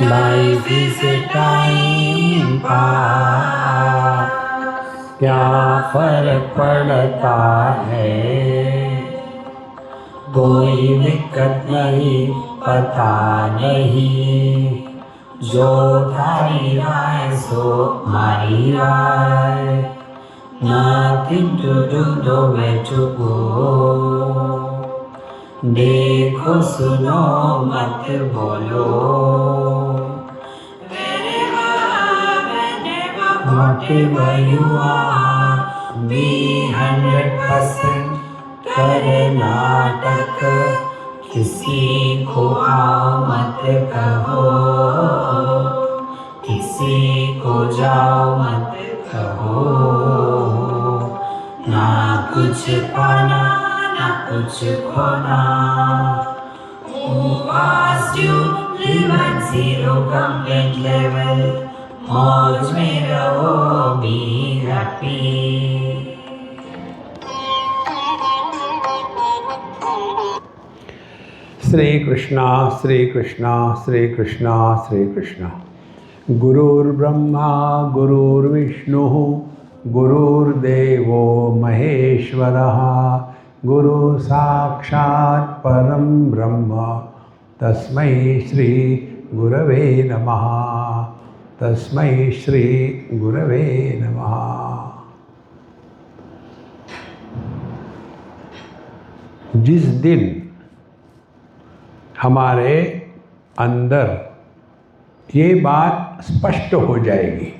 Life is a time pass, क्या फर्क पड़ता है, कोई दिक्कत नहीं पता नहीं, जो थारी राय सो मारी राय, nothing to do दो में चुको, देखो सुनो मत बोलो, whatever you are, be 100% कर नाटक, किसी को आओ मत कहो, किसी को जाओ मत कहो, ना कुछ पाना ना कुछ खोना, who asked you live at zero complaint level, मौज में रहो be happy। श्री कृष्णा श्री कृष्णा श्री कृष्णा श्री कृष्णा। गुरुर्ब्रह्मा गुरुर्विष्णु गुरुर्देवो महेश्वरः, गुरु साक्षात् परं ब्रह्म, तस्मै श्री गुरवे नमः, तस्मै श्री गुरवे नमः। जिस दिन हमारे अंदर ये बात स्पष्ट हो जाएगी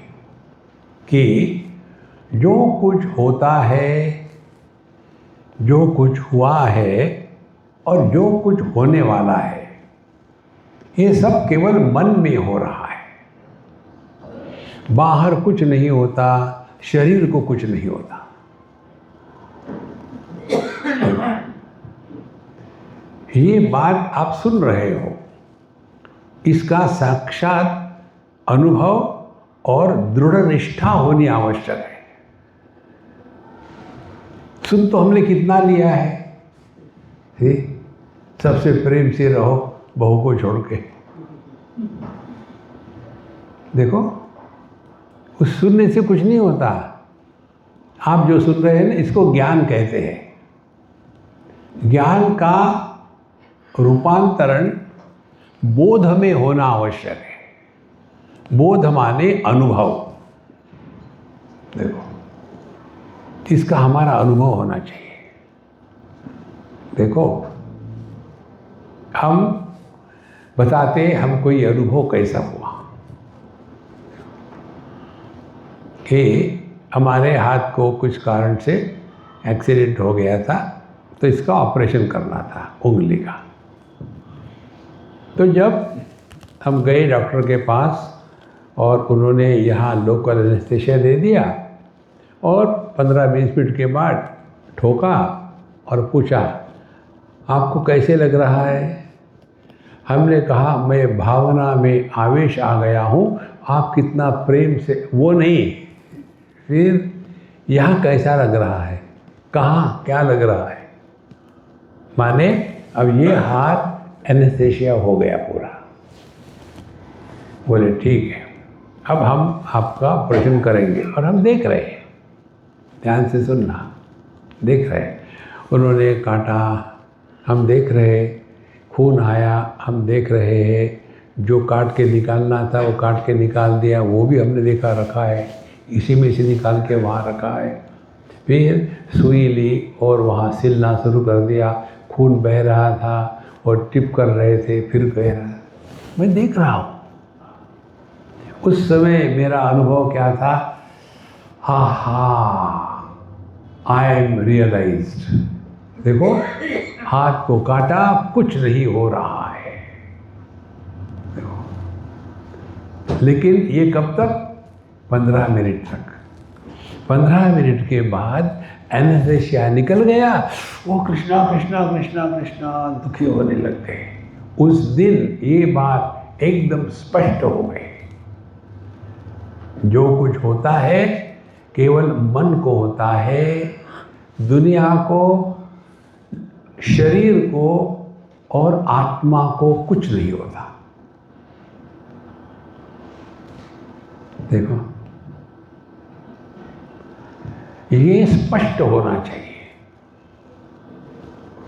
कि जो कुछ होता है, जो कुछ हुआ है और जो कुछ होने वाला है, ये सब केवल मन में हो रहा है, बाहर कुछ नहीं होता, शरीर को कुछ नहीं होता। ये बात आप सुन रहे हो, इसका साक्षात अनुभव और दृढ़ निष्ठा होनी आवश्यक है। सुन तो हमने कितना लिया है, सबसे प्रेम से रहो बहू को छोड़ के। देखो, उस सुनने से कुछ नहीं होता। आप जो सुन रहे हैं ना, इसको ज्ञान कहते हैं। ज्ञान का रूपांतरण बोध में होना आवश्यक है। बोध माने अनुभव। देखो, इसका हमारा अनुभव होना चाहिए। देखो, हम बताते हम कोई अनुभव कैसा हुआ कि हमारे हाथ को कुछ कारण से एक्सीडेंट हो गया था, तो इसका ऑपरेशन करना था उंगली का। तो जब हम गए डॉक्टर के पास और उन्होंने यहाँ लोकल एनेस्थीसिया दे दिया और 15-20 मिनट के बाद ठोका और पूछा, आपको कैसे लग रहा है? हमने कहा, मैं भावना में आवेश आ गया हूँ, आप कितना प्रेम से, वो नहीं, फिर यहाँ कैसा लग रहा है, कहाँ क्या लग रहा है? माने अब ये हाथ एनेस्थीसिया हो गया पूरा। बोले ठीक है, अब हम आपका ऑपरेशन करेंगे। और हम देख रहे हैं, ध्यान से सुनना, देख रहे हैं। उन्होंने काटा, हम देख रहे, खून आया, हम देख रहे हैं। जो काट के निकालना था वो काट के निकाल दिया, वो भी हमने देखा, रखा है, इसी में से निकाल के वहाँ रखा है। फिर सुई ली और वहाँ सिलना शुरू कर दिया। खून बह रहा था और टिप कर रहे थे, फिर कह रहा, मैं देख रहा हूँ। उस समय मेरा अनुभव क्या था? I am realised. देखो, हाथ को काटा, कुछ नहीं हो रहा है। देखो, लेकिन ये कब तक? 15 मिनट तक। 15 मिनट के बाद एनेस्थीसिया निकल गया। वो कृष्णा कृष्णा कृष्णा कृष्णा दुखी होने लग गए। उस दिन ये बात एकदम स्पष्ट हो गई, जो कुछ होता है केवल मन को होता है, दुनिया को, शरीर को और आत्मा को कुछ नहीं होता। देखो, ये स्पष्ट होना चाहिए।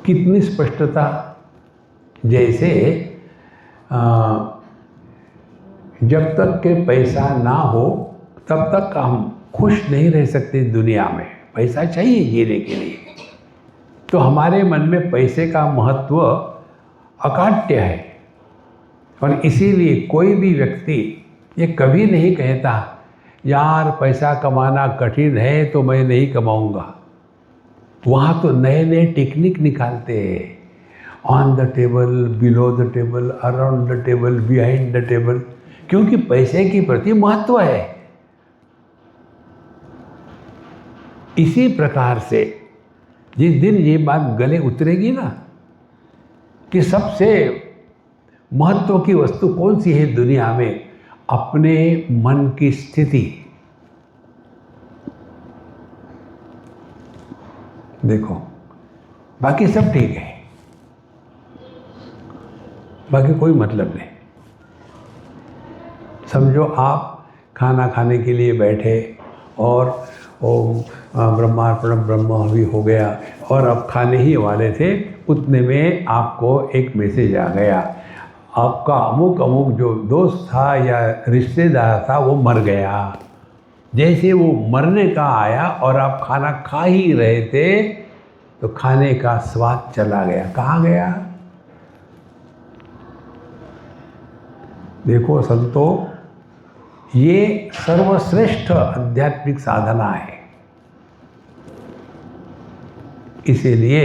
कितनी स्पष्टता, जैसे जब तक के पैसा ना हो तब तक हम खुश नहीं रह सकते दुनिया में। पैसा चाहिए जीने के लिए। तो हमारे मन में पैसे का महत्व अकाट्य है, और इसीलिए कोई भी व्यक्ति ये कभी नहीं कहता यार पैसा कमाना कठिन है तो मैं नहीं कमाऊंगा। वहाँ तो नए नए टेक्निक निकालते हैं, on the table, below the table, around the table, behind the table, क्योंकि पैसे के प्रति महत्व है। इसी प्रकार से जिस दिन ये बात गले उतरेगी ना कि सबसे महत्व की वस्तु कौन सी है दुनिया में, अपने मन की स्थिति। देखो, बाकी सब ठीक है, बाकी कोई मतलब नहीं। समझो आप खाना खाने के लिए बैठे और ओम ब्रह्मार्पणम ब्रह्म भी हो गया और अब खाने ही वाले थे, उतने में आपको एक मैसेज आ गया, आपका अमुक अमुक जो दोस्त था या रिश्तेदार था वो मर गया। जैसे वो मरने का आया और आप खाना खा ही रहे थे तो खाने का स्वाद चला गया। कहाँ गया? देखो संतो, ये सर्वश्रेष्ठ आध्यात्मिक साधना है। इसीलिए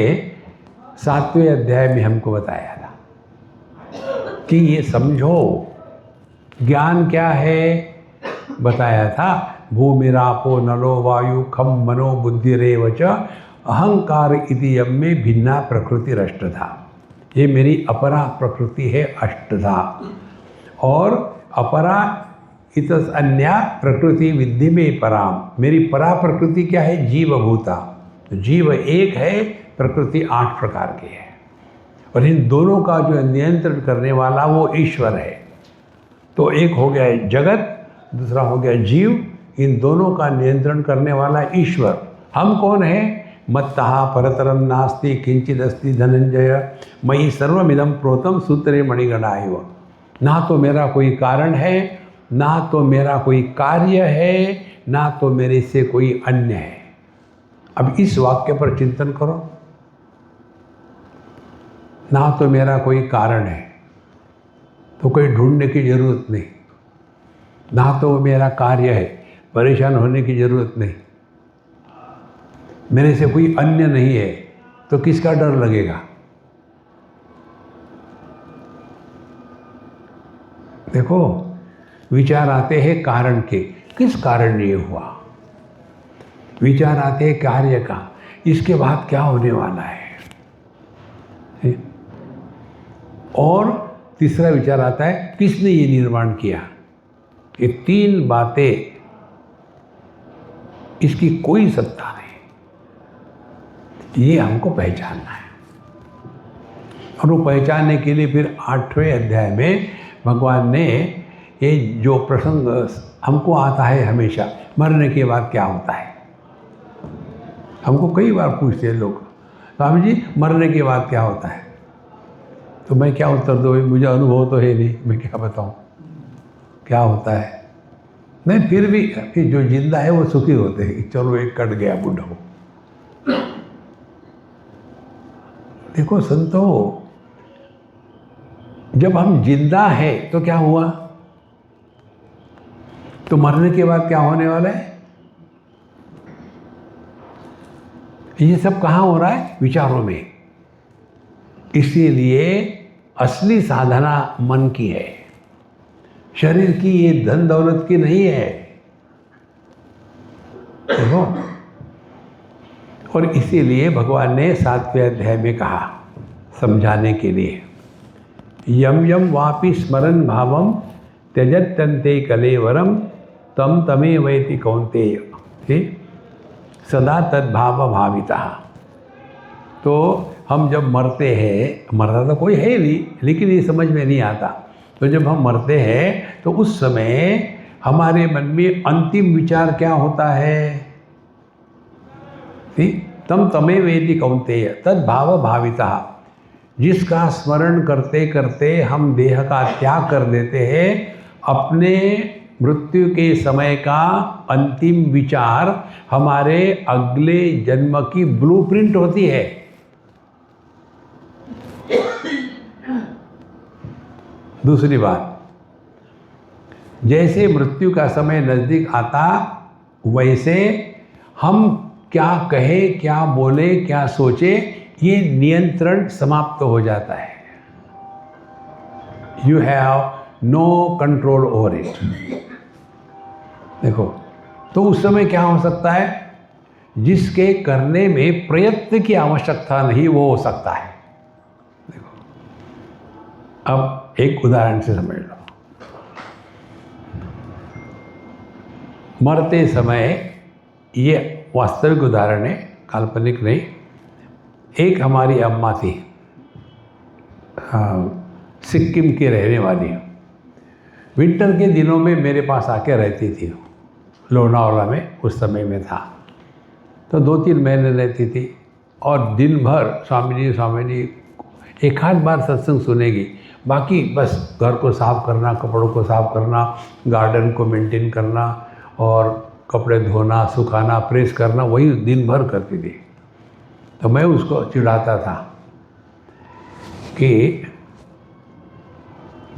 7वें अध्याय में हमको बताया था कि ये समझो ज्ञान क्या है। बताया था भूमिरापो नलो वायु खम मनो बुद्धिरेव च अहंकार इति यम में भिन्ना प्रकृति अष्टधा। ये मेरी अपरा प्रकृति है अष्टधा, और अपरा इतस अन्या प्रकृति विद्धि में पराम। मेरी परा प्रकृति क्या है? जीवभूता। तो जीव एक है, प्रकृति 8 प्रकार की है, और इन दोनों का जो नियंत्रण करने वाला वो ईश्वर है। तो एक हो गया जगत, दूसरा हो गया जीव, इन दोनों का नियंत्रण करने वाला ईश्वर। हम कौन है? मत्तः परतरम नास्ति किंचिदस्ति धनंजय मयि सर्वमिदं प्रोतम सूत्रे मणिगणा इव। ना तो मेरा कोई कारण है, ना तो मेरा कोई कार्य है, ना तो मेरे से कोई अन्य है। अब इस वाक्य पर चिंतन करो। ना तो मेरा कोई कारण है, तो कोई ढूंढने की जरूरत नहीं। ना तो मेरा कार्य है, परेशान होने की जरूरत नहीं। मेरे से कोई अन्य नहीं है, तो किसका डर लगेगा? देखो, विचार आते हैं कारण के, किस कारण ये हुआ। विचार आते हैं कार्य का, इसके बाद क्या होने वाला है। और तीसरा विचार आता है किसने ये निर्माण किया। ये 3 बातें, इसकी कोई सत्ता नहीं। ये हमको पहचानना है, और वो पहचानने के लिए फिर 8वें अध्याय में भगवान ने ये जो प्रसंग हमको आता है हमेशा, मरने के बाद क्या होता है। हमको कई बार पूछते हैं लोग, स्वामी जी मरने के बाद क्या होता है। तो मैं क्या उत्तर दूँ? मुझे अनुभव तो है नहीं, मैं क्या बताऊँ क्या होता है। नहीं, फिर भी जो जिंदा है वो सुखी होते हैं। चलो एक कट गया बूढ़ा हो। देखो संतो, जब हम जिंदा है तो क्या हुआ, तो मरने के बाद क्या होने वाला है। ये सब कहाँ हो रहा है? विचारों में। इसीलिए असली साधना मन की है, शरीर की, ये धन दौलत की नहीं है। देखो, और इसीलिए भगवान ने 7वें अध्याय में कहा समझाने के लिए, यम यम वापि स्मरन् भावम त्यजत्यन्ते कलेवरम तम तमे वैति कौन्तेय सदा तद्भाव भाविता। तो हम जब मरते हैं, मरता तो कोई है नहीं, लेकिन ये समझ में नहीं आता। तो जब हम मरते हैं तो उस समय हमारे मन में अंतिम विचार क्या होता है? तम तमे वेदि कौन्तेय तद भाव भाविता। जिसका स्मरण करते करते हम देह का त्याग कर देते हैं, अपने मृत्यु के समय का अंतिम विचार हमारे अगले जन्म की ब्लूप्रिंट होती है। दूसरी बात, जैसे मृत्यु का समय नज़दीक आता, वैसे हम क्या कहे, क्या बोले, क्या सोचे, ये नियंत्रण समाप्त हो जाता है। You have no control over it. देखो, तो उस समय क्या हो सकता है? जिसके करने में प्रयत्न की आवश्यकता नहीं, वो हो सकता है। देखो, अब एक उदाहरण से समझ लो। मरते समय, ये वास्तविक उदाहरण है, काल्पनिक नहीं। एक हमारी अम्मा थी, सिक्किम की रहने वाली। विंटर के दिनों में मेरे पास आके रहती थी, लोनावाला में उस समय में था। तो 2-3 महीने रहती थी और दिन भर स्वामी जी एक आध बार सत्संग सुनेगी, बाकी बस घर को साफ करना, कपड़ों को साफ करना, गार्डन को मेंटेन करना और कपड़े धोना, सुखाना, प्रेस करना, वही दिन भर करती थी। तो मैं उसको चिढ़ाता था कि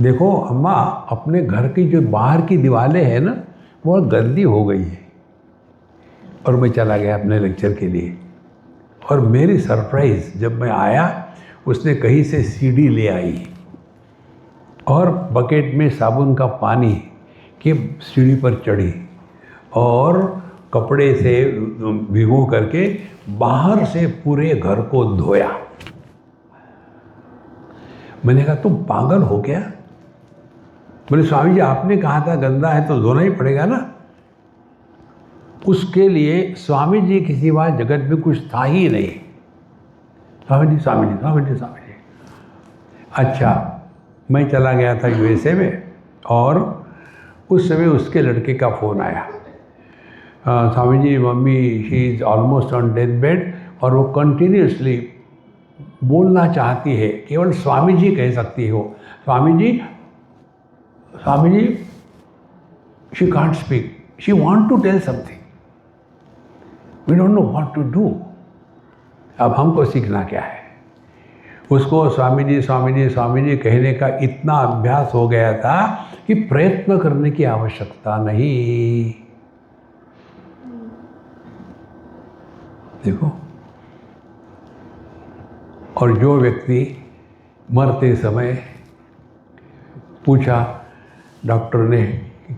देखो अम्मा, अपने घर की जो बाहर की दीवारें हैं ना, वो गंदी हो गई है। और मैं चला गया अपने लेक्चर के लिए। और मेरी सरप्राइज़, जब मैं आया, उसने कहीं से सीढ़ी ले आई और बकेट में साबुन का पानी के सीढ़ी पर चढ़ी और कपड़े से भिगो करके बाहर से पूरे घर को धोया। मैंने कहा तुम पागल हो क्या? बोले स्वामी जी आपने कहा था गंदा है तो धोना ही पड़ेगा ना। उसके लिए स्वामी जी के सिवा जगत में कुछ था ही नहीं। स्वामी जी स्वामी जी स्वामी जी स्वामी जी। अच्छा, मैं चला गया था यूएसए में और उस समय उसके लड़के का फ़ोन आया, Swami ji mummy she is almost on death bed, और वो कंटिन्यूसली बोलना चाहती है, केवल स्वामी जी कह सकती हो, Swami ji she can't speak, she want to tell something, we don't know what to do. अब हमको सीखना क्या है? उसको स्वामी जी कहने का इतना अभ्यास हो गया था कि प्रयत्न करने की आवश्यकता नहीं। देखो, और जो व्यक्ति मरते समय पूछा डॉक्टर ने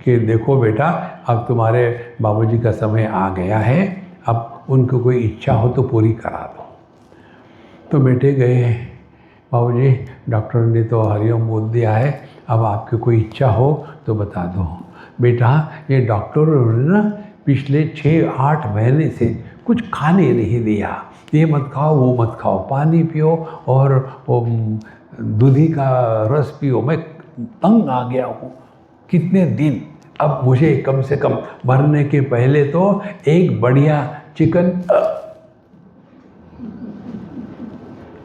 कि देखो बेटा, अब तुम्हारे बाबूजी का समय आ गया है, अब उनको कोई इच्छा हो तो पूरी करा दो। तो बेटे गए, बाबूजी डॉक्टर ने तो हरिओम बोल दिया है, अब आपकी कोई इच्छा हो तो बता दो। बेटा, ये डॉक्टरों ने ना पिछले 6-8 महीने से कुछ खाने नहीं दिया, ये मत खाओ वो मत खाओ, पानी पियो और वो दूधी का रस पियो। मैं तंग आ गया हूँ, कितने दिन। अब मुझे कम से कम मरने के पहले तो एक बढ़िया चिकन,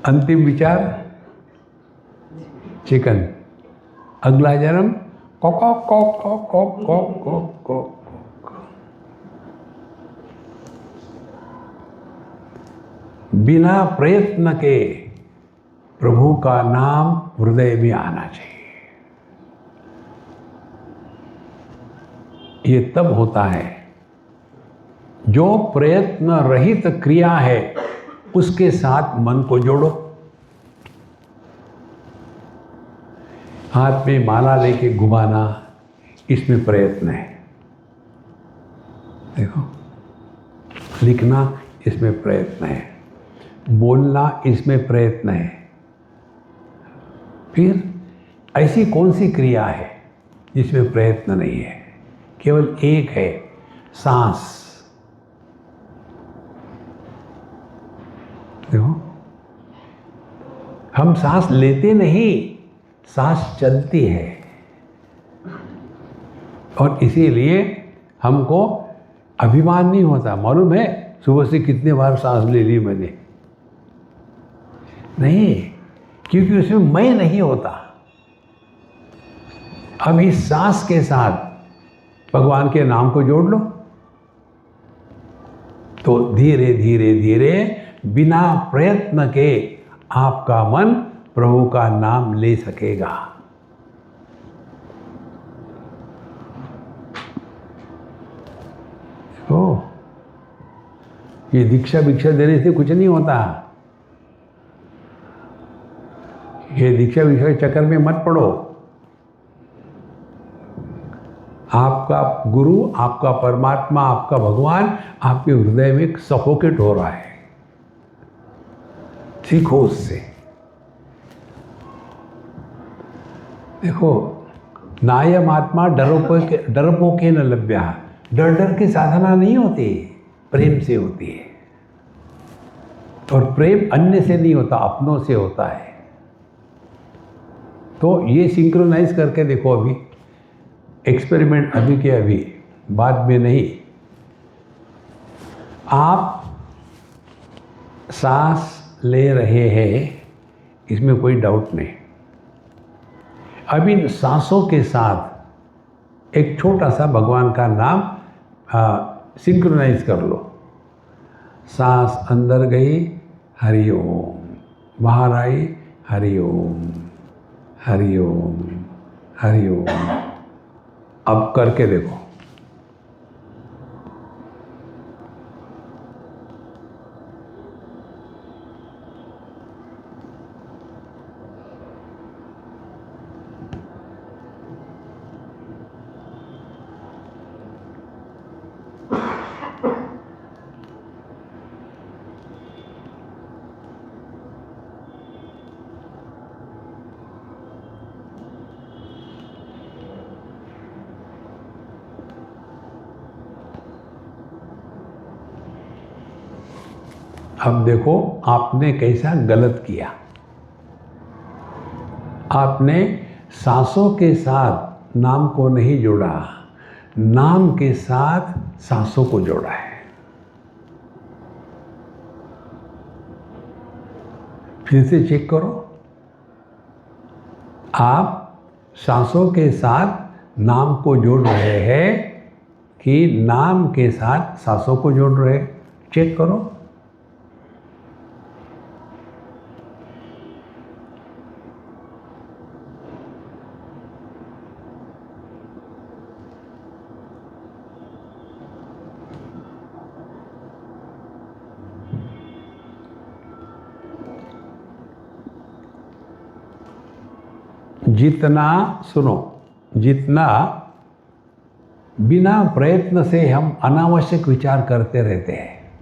अंतिम विचार चिकन, अगला जन्म cock cock cock cock cock cock cock. बिना प्रयत्न के प्रभु का नाम हृदय में आना चाहिए। ये तब होता है जो प्रयत्न रहित क्रिया है उसके साथ मन को जोड़ो। हाथ में माला लेके घुमाना, इसमें प्रयत्न है। देखो, लिखना इसमें प्रयत्न है, बोलना इसमें प्रयत्न है। फिर ऐसी कौन सी क्रिया है जिसमें प्रयत्न नहीं है? केवल एक है, सांस। देखो, हम सांस लेते नहीं, सांस चलती है। और इसीलिए हमको अभिमान नहीं होता। मालूम है सुबह से कितने बार सांस ले ली मैंने? नहीं, क्योंकि उसमें मैं नहीं होता। अब इस सांस के साथ भगवान के नाम को जोड़ लो, तो धीरे धीरे धीरे बिना प्रयत्न के आपका मन प्रभु का नाम ले सकेगा। ओ, ये दीक्षा भिक्षा देने से कुछ नहीं होता। ये दीक्षा भिक्षा के चक्कर में मत पड़ो। आपका गुरु, आपका परमात्मा, आपका भगवान आपके हृदय में सफोकेट हो रहा है। सीखो उससे। देखो, नायम आत्मा डरपोके न लभ्या। डर डर की साधना नहीं होती, प्रेम से होती है। और प्रेम अन्य से नहीं होता, अपनों से होता है। तो ये सिंक्रोनाइज करके देखो। अभी एक्सपेरिमेंट अभी के अभी, बाद में नहीं। आप सांस ले रहे हैं, इसमें कोई डाउट नहीं। अब इन सांसों के साथ एक छोटा सा भगवान का नाम सिंक्रोनाइज कर लो। सांस अंदर गई, हरि ओम। बाहर आई, हरि ओम, हरि ओम, हरि ओम। अब करके देखो। अब देखो आपने कैसा गलत किया। आपने सांसों के साथ नाम को नहीं जोड़ा, नाम के साथ सांसों को जोड़ा है। फिर से चेक करो। आप सांसों के साथ नाम को जोड़ रहे हैं कि नाम के साथ सांसों को जोड़ रहे हैं? चेक करो। जितना सुनो, जितना बिना प्रयत्न से हम अनावश्यक विचार करते रहते हैं,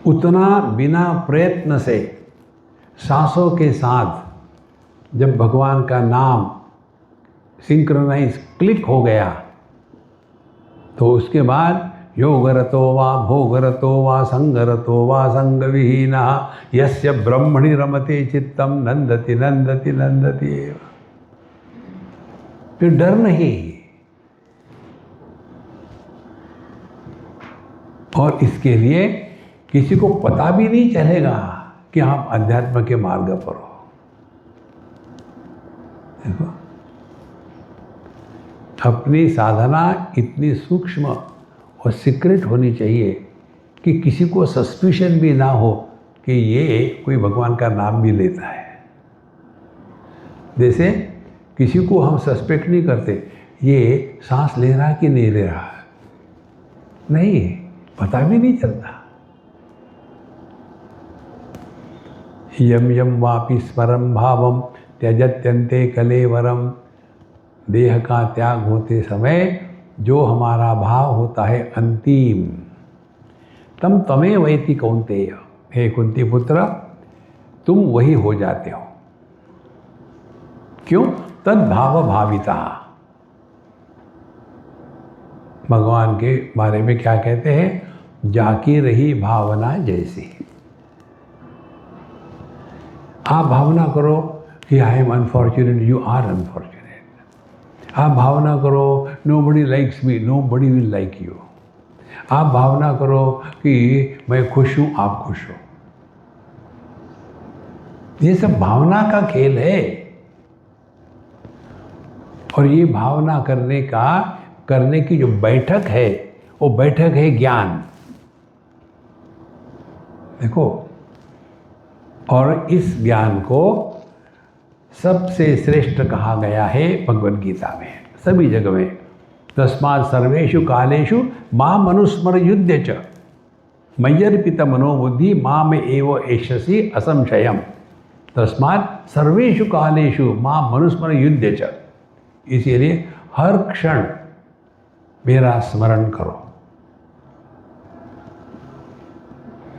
उतना बिना प्रयत्न से सांसों के साथ जब भगवान का नाम सिंक्रोनाइज क्लिक हो गया, तो उसके बाद योगरतो वा भोगरतो वा संगरतो वा संगविहीनः यस्य ब्रह्मणि रमते चित्तम नंदति नंदति नंदति एव। फिर डर नहीं। और इसके लिए किसी को पता भी नहीं चलेगा कि आप अध्यात्म के मार्ग पर हो। देखो, अपनी साधना इतनी सूक्ष्म और सीक्रेट होनी चाहिए कि किसी को सस्पिशन भी ना हो कि ये कोई भगवान का नाम भी लेता है। जैसे किसी को हम सस्पेक्ट नहीं करते, ये सांस ले रहा कि नहीं ले रहा, नहीं पता भी नहीं चलता। यम यम वापि स्मरम भावम त्यजत्यन्ते कलेवरम। देह का त्याग होते समय जो हमारा भाव होता है अंतिम, तम तमे वैति कौन्तेय। हे कुंती पुत्र, तुम वही हो जाते हो। क्यों? तद्भाव भाविता। भगवान के बारे में क्या कहते हैं? जाकी रही भावना जैसी। आप भावना करो कि I am unfortunate, you are unfortunate. आप भावना करो nobody likes me, nobody will like you. आप भावना करो कि मैं खुश हूँ, आप खुश हो। ये सब भावना का खेल है। और ये भावना करने की जो बैठक है, वो बैठक है ज्ञान। देखो, और इस ज्ञान को सबसे श्रेष्ठ कहा गया है भगवद गीता में, सभी जगह में। तस्मात् सर्वेषु कालेषु माम अनुस्मर युध्य च मय्यर्पित मनोबुद्धि माम एव एष्यसि असंशयम्। तस्मात् सर्वेषु कालेषु माम अनुस्मर युध्य च, इसीलिए हर क्षण मेरा स्मरण करो।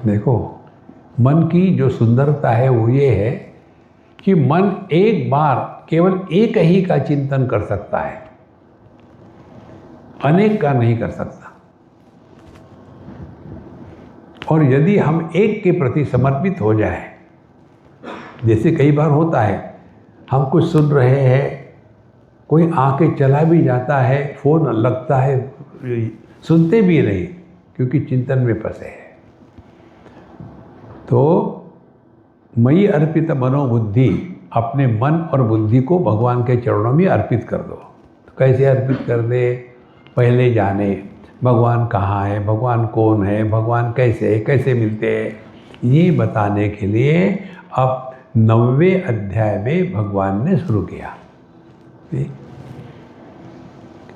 देखो, मन की जो सुंदरता है वो ये है कि मन एक बार केवल एक ही का चिंतन कर सकता है, अनेक का नहीं कर सकता। और यदि हम एक के प्रति समर्पित हो जाए, जैसे कई बार होता है, हम कुछ सुन रहे हैं, कोई आके चला भी जाता है, फोन लगता है, सुनते भी नहीं क्योंकि चिंतन में फंसे हैं। तो मयि अर्पित मनोबुद्धि, अपने मन और बुद्धि को भगवान के चरणों में अर्पित कर दो। तो कैसे अर्पित कर दे? पहले जाने भगवान कहाँ है, भगवान कौन है, भगवान कैसे है, कैसे मिलते हैं, ये बताने के लिए अब 9वें अध्याय में भगवान ने शुरू किया।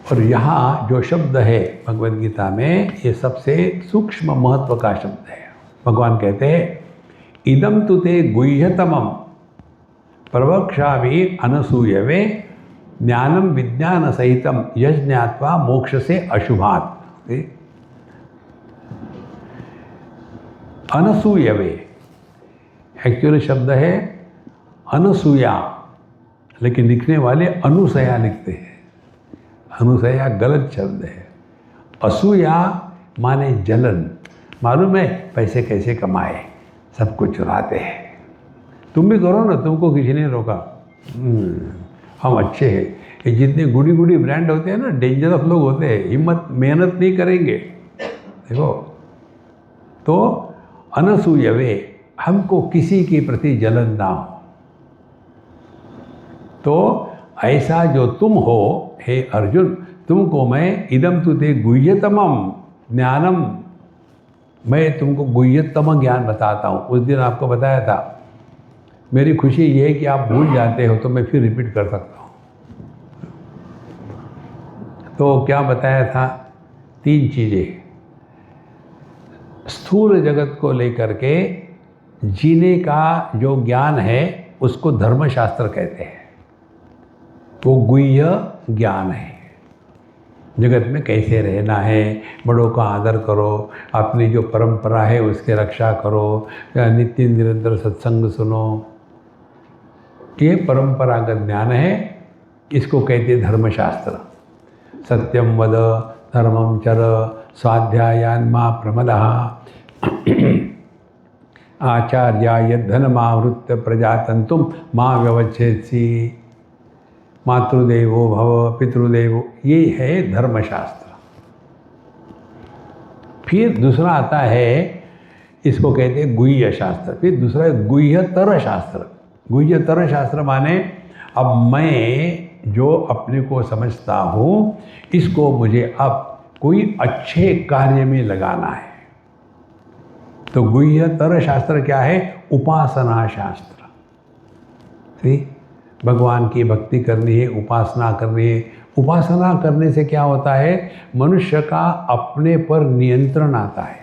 और यहाँ जो शब्द है भगवद गीता में, ये सबसे सूक्ष्म महत्व का शब्द है। भगवान कहते हैं, इदम तु ते गुह्यतमं प्रवक्ष्यामि अनसूयवे ज्ञानम विज्ञान सहितम यज्ञात्वा मोक्ष से अशुभात्। अनसूयवे एक्चुअली शब्द है अनसूया, लेकिन लिखने वाले अनुसया लिखते हैं। अनुसया गलत शब्द है। असूया माने जलन। मालूम है पैसे कैसे कमाए, सबको चुराते हैं। तुम भी करो ना, तुमको किसी ने रोका। हम अच्छे हैं। ये जितने गुड़ी गुड़ी ब्रांड होते हैं ना, डेंजर ऑफ लोग होते हैं, हिम्मत मेहनत नहीं करेंगे। देखो, तो अनसूयवे, हमको किसी के प्रति जलन ना हो। तो ऐसा जो तुम हो हे अर्जुन, तुमको मैं इदम तुते गुह्यतमम ज्ञानम, मैं तुमको गुह्यतम ज्ञान बताता हूँ। उस दिन आपको बताया था। मेरी खुशी ये है कि आप भूल जाते हो, तो मैं फिर रिपीट कर सकता हूँ। तो क्या बताया था? 3 चीज़ें। स्थूल जगत को लेकर के जीने का जो ज्ञान है, उसको धर्मशास्त्र कहते हैं। वो गुह्य ज्ञान है। जगत में कैसे रहना है, बड़ों का आदर करो, अपनी जो परंपरा है उसके रक्षा करो, नित्य निरंतर सत्संग सुनो, ये परंपरागत ज्ञान है। इसको कहते हैं धर्मशास्त्र। सत्यम वद धर्मम चर स्वाध्यायान् मा प्रमदः आचार्याय धनमावृत्य प्रजातंतुम मां व्यवच्छेत्सि मातृदेवो भव पितृदेवो, ये है धर्मशास्त्र। फिर दूसरा आता है, इसको कहते हैं गुह्य शास्त्र। फिर दूसरा है गुह्यतर शास्त्र। गुह्यतर शास्त्र माने अब मैं जो अपने को समझता हूँ, इसको मुझे अब कोई अच्छे कार्य में लगाना है। तो गुह्यतर शास्त्र क्या है? उपासना शास्त्र। ठीक, भगवान की भक्ति करनी है, उपासना करनी है। उपासना करने से क्या होता है? मनुष्य का अपने पर नियंत्रण आता है।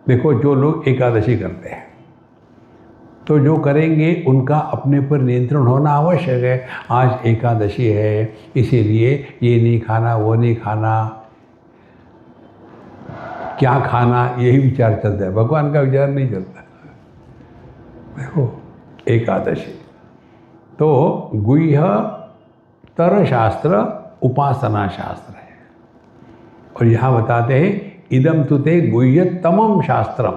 देखो, जो लोग एकादशी करते हैं, तो जो करेंगे उनका अपने पर नियंत्रण होना आवश्यक है। आज एकादशी है, इसीलिए ये नहीं खाना, वो नहीं खाना, क्या खाना, यही विचार चलता है। भगवान का विचार नहीं चलता। देखो, एकादशी तो गुह्यतर शास्त्र उपासना शास्त्र है। और यहाँ बताते हैं इदम तुते गुह्यतमम शास्त्रम।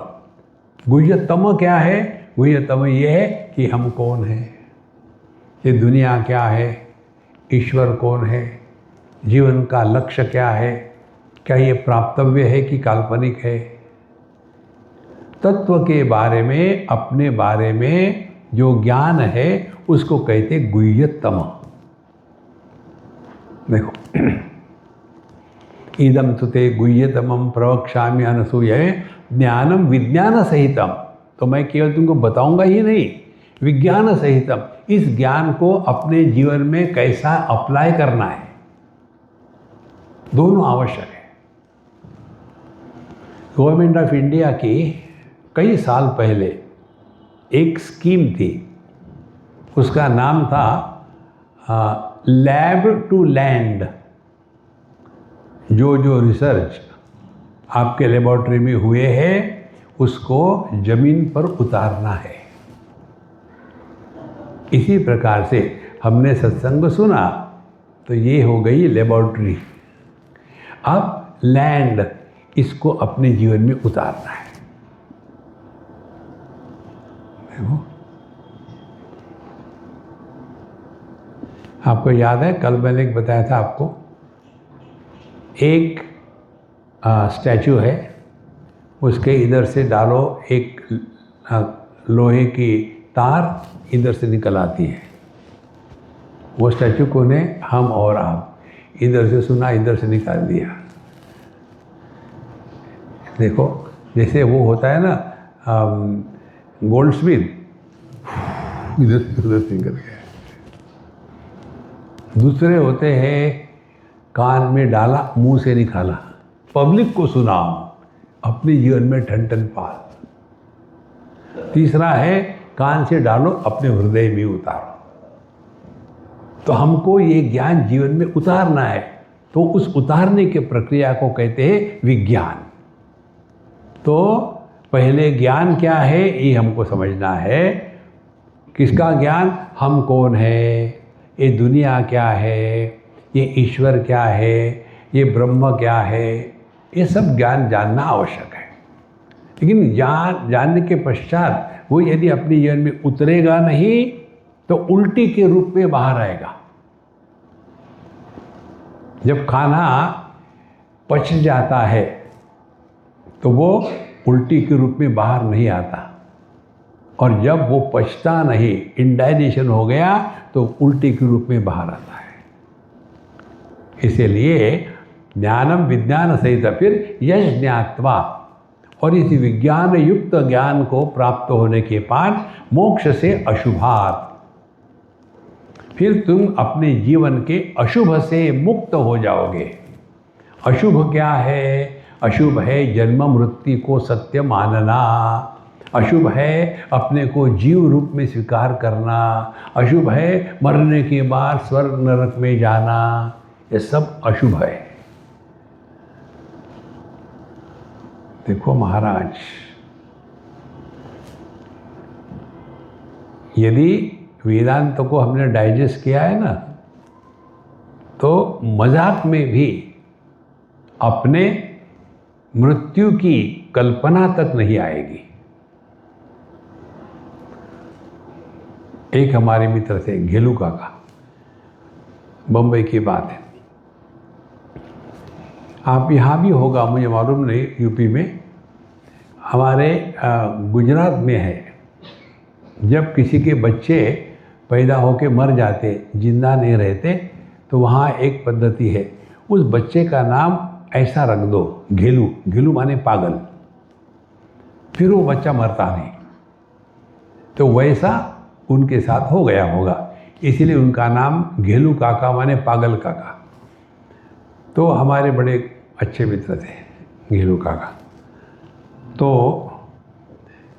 गुह्यतम क्या है? गुह्यतम ये है कि हम कौन हैं, ये दुनिया क्या है, ईश्वर कौन है, जीवन का लक्ष्य क्या है, क्या ये प्राप्तव्य है कि काल्पनिक है। तत्व के बारे में, अपने बारे में जो ज्ञान है उसको कहते गुह्यतम। देखो, इदम तुते गुह्यतमं प्रवक्ष्यामि अनसूये ज्ञानम विज्ञान सहितम। तो मैं केवल तुमको बताऊंगा ही नहीं, विज्ञान सहितम, इस ज्ञान को अपने जीवन में कैसा अप्लाई करना है, दोनों आवश्यक है। गवर्नमेंट ऑफ इंडिया की कई साल पहले एक स्कीम थी, उसका नाम था लैब टू लैंड। जो रिसर्च आपके लेबोरेटरी में हुए हैं उसको ज़मीन पर उतारना है। इसी प्रकार से हमने सत्संग सुना तो ये हो गई लेबोरेटरी। अब लैंड, इसको अपने जीवन में उतारना है। देखो, आपको याद है कल मैंने एक बताया था आपको, एक स्टैचू है, उसके इधर से डालो एक लोहे की तार, इधर से निकल आती है। वो स्टैचू कौन है? हम और आप। इधर से सुना, इधर से निकाल दिया। देखो, जैसे वो होता है ना गोल्ड स्मिथ, इधर से निकल गया। दूसरे होते हैं कान में डाला, मुंह से निकाला, पब्लिक को सुनाओ, अपने जीवन में ठन ठन पाल। तीसरा है कान से डालो, अपने हृदय में उतारो। तो हमको ये ज्ञान जीवन में उतारना है, तो उस उतारने की प्रक्रिया को कहते हैं विज्ञान। तो पहले ज्ञान क्या है ये हमको समझना है। किसका ज्ञान? हम कौन है, ये दुनिया क्या है, ये ईश्वर क्या है, ये ब्रह्म क्या है, ये सब ज्ञान जानना आवश्यक है। लेकिन जानने के पश्चात वो यदि अपने जीवन में उतरेगा नहीं तो उल्टी के रूप में बाहर आएगा। जब खाना पच जाता है तो वो उल्टी के रूप में बाहर नहीं आता, और जब वो पचता नहीं, इंडाइजेशन हो गया, तो उल्टी के रूप में बाहर आता है। इसीलिए ज्ञानम विज्ञान सहित, फिर यश ज्ञात्वा, और इस विज्ञान युक्त ज्ञान को प्राप्त होने के बाद मोक्ष से अशुभात, फिर तुम अपने जीवन के अशुभ से मुक्त हो जाओगे। अशुभ क्या है? अशुभ है जन्म मृत्यु को सत्य मानना, अशुभ है अपने को जीव रूप में स्वीकार करना, अशुभ है मरने के बाद स्वर्ग नरक में जाना, ये सब अशुभ है। देखो महाराज, यदि वेदांत को हमने डाइजेस्ट किया है ना, तो मजाक में भी अपने मृत्यु की कल्पना तक नहीं आएगी। एक हमारे मित्र थे घेलू काका, बम्बई की बात है, आप यहाँ भी होगा मुझे मालूम नहीं, यूपी में, हमारे गुजरात में है। जब किसी के बच्चे पैदा होके मर जाते, जिंदा नहीं रहते, तो वहाँ एक पद्धति है, उस बच्चे का नाम ऐसा रख दो, घेलू। घेलू माने पागल, फिर वो बच्चा मरता नहीं। तो वैसा उनके साथ हो गया होगा, इसीलिए उनका नाम घेलू काका माने पागल काका। तो हमारे बड़े अच्छे मित्र थे घेलू काका। तो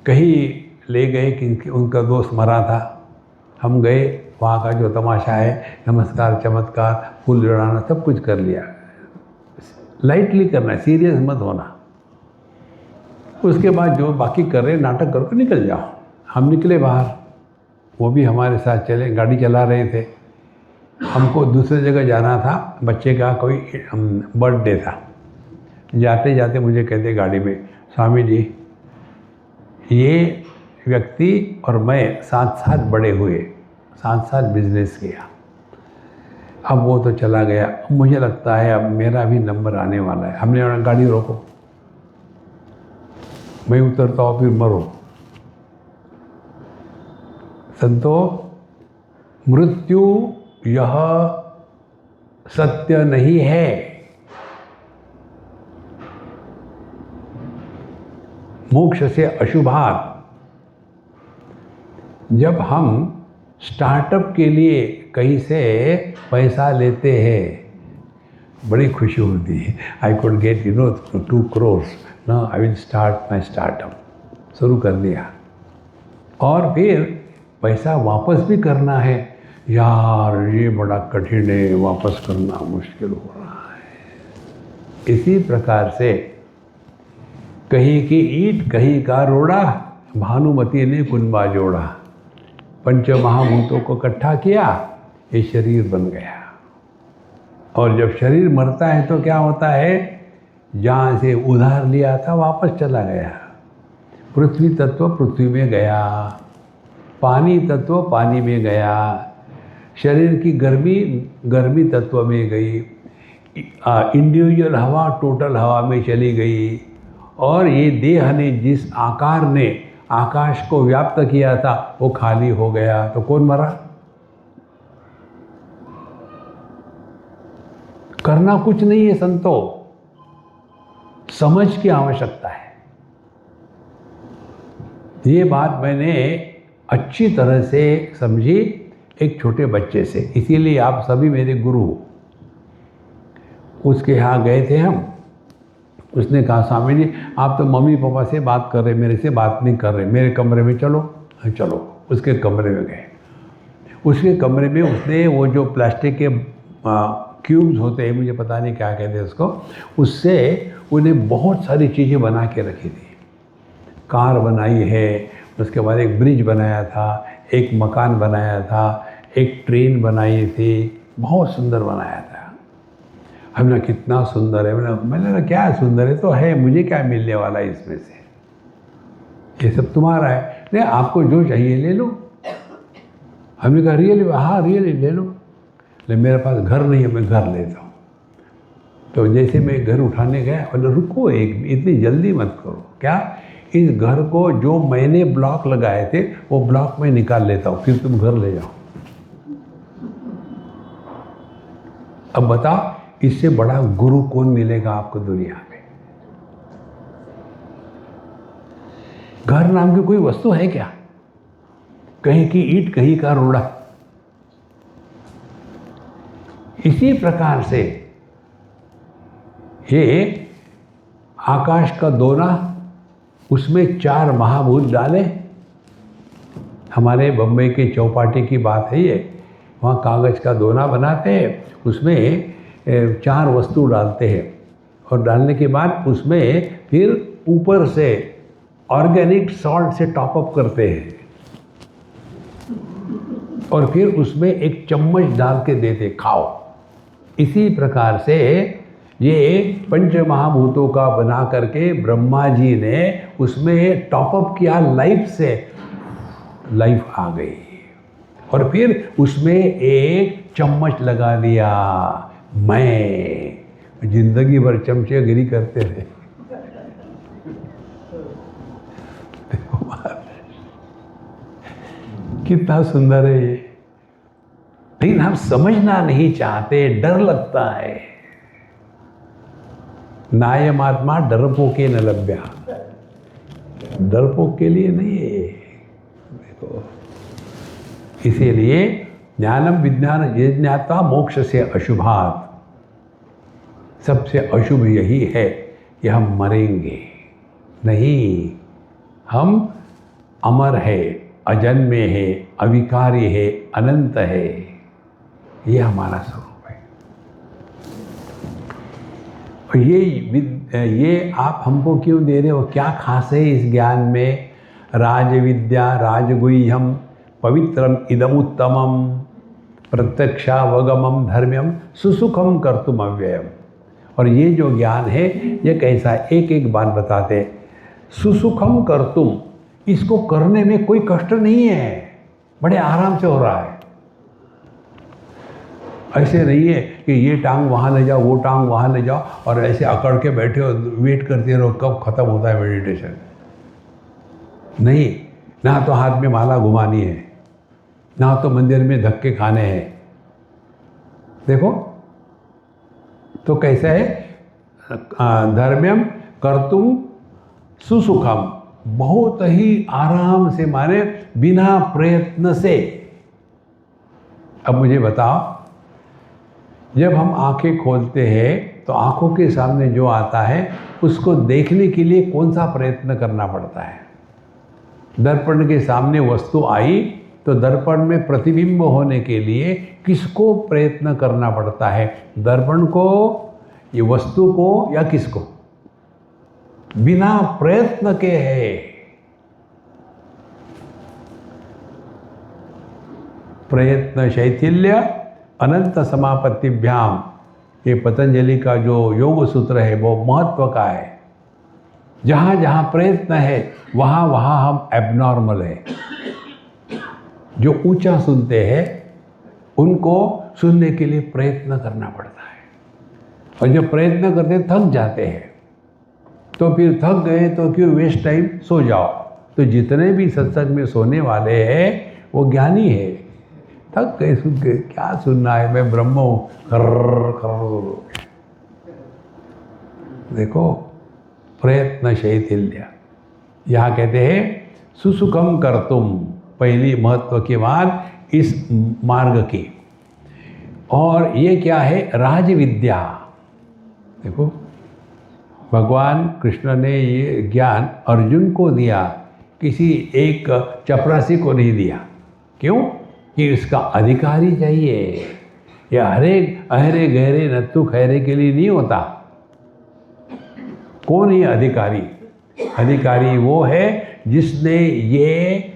कहीं ले गए कि उनका दोस्त मरा था, हम गए, वहाँ का जो तमाशा है, नमस्कार चमत्कार, फूल जड़ाना, सब कुछ कर लिया। लाइटली करना, सीरियस मत होना। उसके बाद जो बाकी कर रहे नाटक करके निकल जाओ। हम निकले बाहर, वो भी हमारे साथ चले, गाड़ी चला रहे थे। हमको दूसरी जगह जाना था, बच्चे का कोई बर्थडे था। जाते जाते मुझे कहते गाड़ी में, स्वामी जी ये व्यक्ति और मैं साथ साथ बड़े हुए, 7 साल बिजनेस किया। अब वो तो चला गया। मुझे लगता है अब मेरा भी नंबर आने वाला है। हमने बोला गाड़ी रोको, मैं उतरता हूँ फिर मरो। संतो, मृत्यु यह सत्य नहीं है। मोक्ष से अशुभात। जब हम स्टार्टअप के लिए कहीं से पैसा लेते हैं बड़ी खुशी होती है। I could get 2 crores, now I will start my startup. शुरू कर दिया और फिर पैसा वापस भी करना है। यार ये बड़ा कठिन है, वापस करना मुश्किल हो रहा है। इसी प्रकार से कहीं की ईंट कहीं का रोड़ा, भानुमति ने कुंबा जोड़ा। पंच महाभूतों को इकट्ठा किया, ये शरीर बन गया। और जब शरीर मरता है तो क्या होता है, जहाँ से उधार लिया था वापस चला गया। पृथ्वी तत्व पृथ्वी में गया, पानी तत्व पानी में गया, शरीर की गर्मी गर्मी तत्व में गई, इंडिविजुअल हवा टोटल हवा में चली गई। और ये देह ने जिस आकार ने आकाश को व्याप्त किया था वो खाली हो गया। तो कौन मरा? करना कुछ नहीं है संतो, समझ की आवश्यकता है। ये बात मैंने अच्छी तरह से समझी एक छोटे बच्चे से, इसीलिए आप सभी मेरे गुरु हो। उसके यहाँ गए थे हम। उसने कहा स्वामी जी आप तो मम्मी पापा से बात कर रहे, मेरे से बात नहीं कर रहे, मेरे कमरे में चलो। चलो उसके कमरे में गए। उसके कमरे में उसने वो जो प्लास्टिक के क्यूब्स होते हैं, मुझे पता नहीं क्या कहते हैं उसको, उससे उन्हें बहुत सारी चीज़ें बना के रखी थी। कार बनाई है, उसके बाद एक ब्रिज बनाया था, एक मकान बनाया था, एक ट्रेन बनाई थी, बहुत सुंदर बनाया था। हमने कितना सुंदर है, मैंने कहा क्या सुंदर है, तो है, मुझे क्या मिलने वाला है इसमें से, ये सब तुम्हारा है। नहीं आपको जो चाहिए ले लो। हमने कहा रियली? हाँ रियली ले लो। लेकिन मेरे पास घर नहीं है, मैं घर लेता हूँ। तो जैसे मैं घर उठाने गया, बोले रुको एक, इतनी जल्दी मत करो। क्या? इस घर को जो मैंने ब्लॉक लगाए थे वो ब्लॉक में निकाल लेता हूँ, फिर तुम घर ले जाओ। अब बताओ इससे बड़ा गुरु कौन मिलेगा आपको दुनिया में? घर नाम की कोई वस्तु है क्या? कहीं की ईंट कहीं का रोड़ा। इसी प्रकार से ये आकाश का दोना, उसमें 4 महाभूत डाले। हमारे बम्बई के चौपाटी की बात है ये। वहाँ कागज़ का दोना बनाते हैं, उसमें 4 वस्तु डालते हैं और डालने के बाद उसमें फिर ऊपर से ऑर्गेनिक सॉल्ट से टॉप अप करते हैं और फिर उसमें एक चम्मच डाल के देते, खाओ। इसी प्रकार से ये पंच महाभूतों का बना करके ब्रह्मा जी ने उसमें टॉप अप किया लाइफ से, लाइफ आ गई। और फिर उसमें एक चम्मच लगा दिया। मैं जिंदगी भर चमचेगिरी करते रहे। कितना सुंदर है ये। लेकिन हम समझना नहीं चाहते, डर लगता है। नायमात्मा डरपोके न लभ्या। डरपोक के लिए नहीं है देखो। इसीलिए ज्ञानम विज्ञान यज्ञाता मोक्ष से अशुभात। सबसे अशुभ यही है कि हम मरेंगे नहीं, हम अमर है, अजन्मे है, अविकारी है, अनंत है। ये हमारा स्वरूप है। और ये आप हमको क्यों दे रहे हो? क्या खास है इस ज्ञान में? राजविद्या राजगुह्यम पवित्रम इदमुत्तमम प्रत्यक्षावगमम धर्म्यम सुसुखम कर्तुम अव्ययम। और ये जो ज्ञान है ये कैसा, एक एक बात बताते। सुसुखम कर्तुम, इसको करने में कोई कष्ट नहीं है, बड़े आराम से हो रहा है। ऐसे नहीं है कि ये टांग वहाँ ले जाओ, वो टांग वहाँ ले जाओ और ऐसे अकड़ के बैठे हो, वेट करते रहो कब खत्म होता है मेडिटेशन। नहीं, ना तो हाथ में माला घुमानी है, ना तो मंदिर में धक्के खाने हैं। देखो तो कैसा है, धर्म्यम कर्तुम सुसुखम, बहुत ही आराम से, माने बिना प्रयत्न से। अब मुझे बताओ, जब हम आंखें खोलते हैं तो आंखों के सामने जो आता है उसको देखने के लिए कौन सा प्रयत्न करना पड़ता है? दर्पण के सामने वस्तु आई तो दर्पण में प्रतिबिंब होने के लिए किसको प्रयत्न करना पड़ता है? दर्पण को, ये वस्तु को, या किसको? बिना प्रयत्न के है। प्रयत्न शैथिल्य अनंत समापत्तिभ्याम, ये पतंजलि का जो योग सूत्र है वो महत्व का है। जहाँ जहाँ प्रयत्न है वहाँ वहाँ हम एबनॉर्मल है। जो ऊंचा सुनते हैं उनको सुनने के लिए प्रयत्न करना पड़ता है, और जब प्रयत्न करते थक जाते हैं तो फिर थक गए तो क्यों वेस्ट टाइम, सो जाओ। तो जितने भी सत्संग में सोने वाले हैं वो ज्ञानी है। थक गए सुन के, क्या सुनना है, मैं ब्रह्म हूँ, खर्र खर्र। देखो, प्रयत्न शैथिल्य, यहाँ कहते हैं सुसुखम कर्तुम, पहली महत्व की बात इस मार्ग की। और ये क्या है? राज विद्या। देखो, भगवान कृष्ण ने ये ज्ञान अर्जुन को दिया, किसी एक चपरासी को नहीं दिया। क्यों? कि इसका अधिकारी चाहिए। ये अहरे गहरे नत्थु खैरे के लिए नहीं होता। कौन है अधिकारी? अधिकारी वो है जिसने ये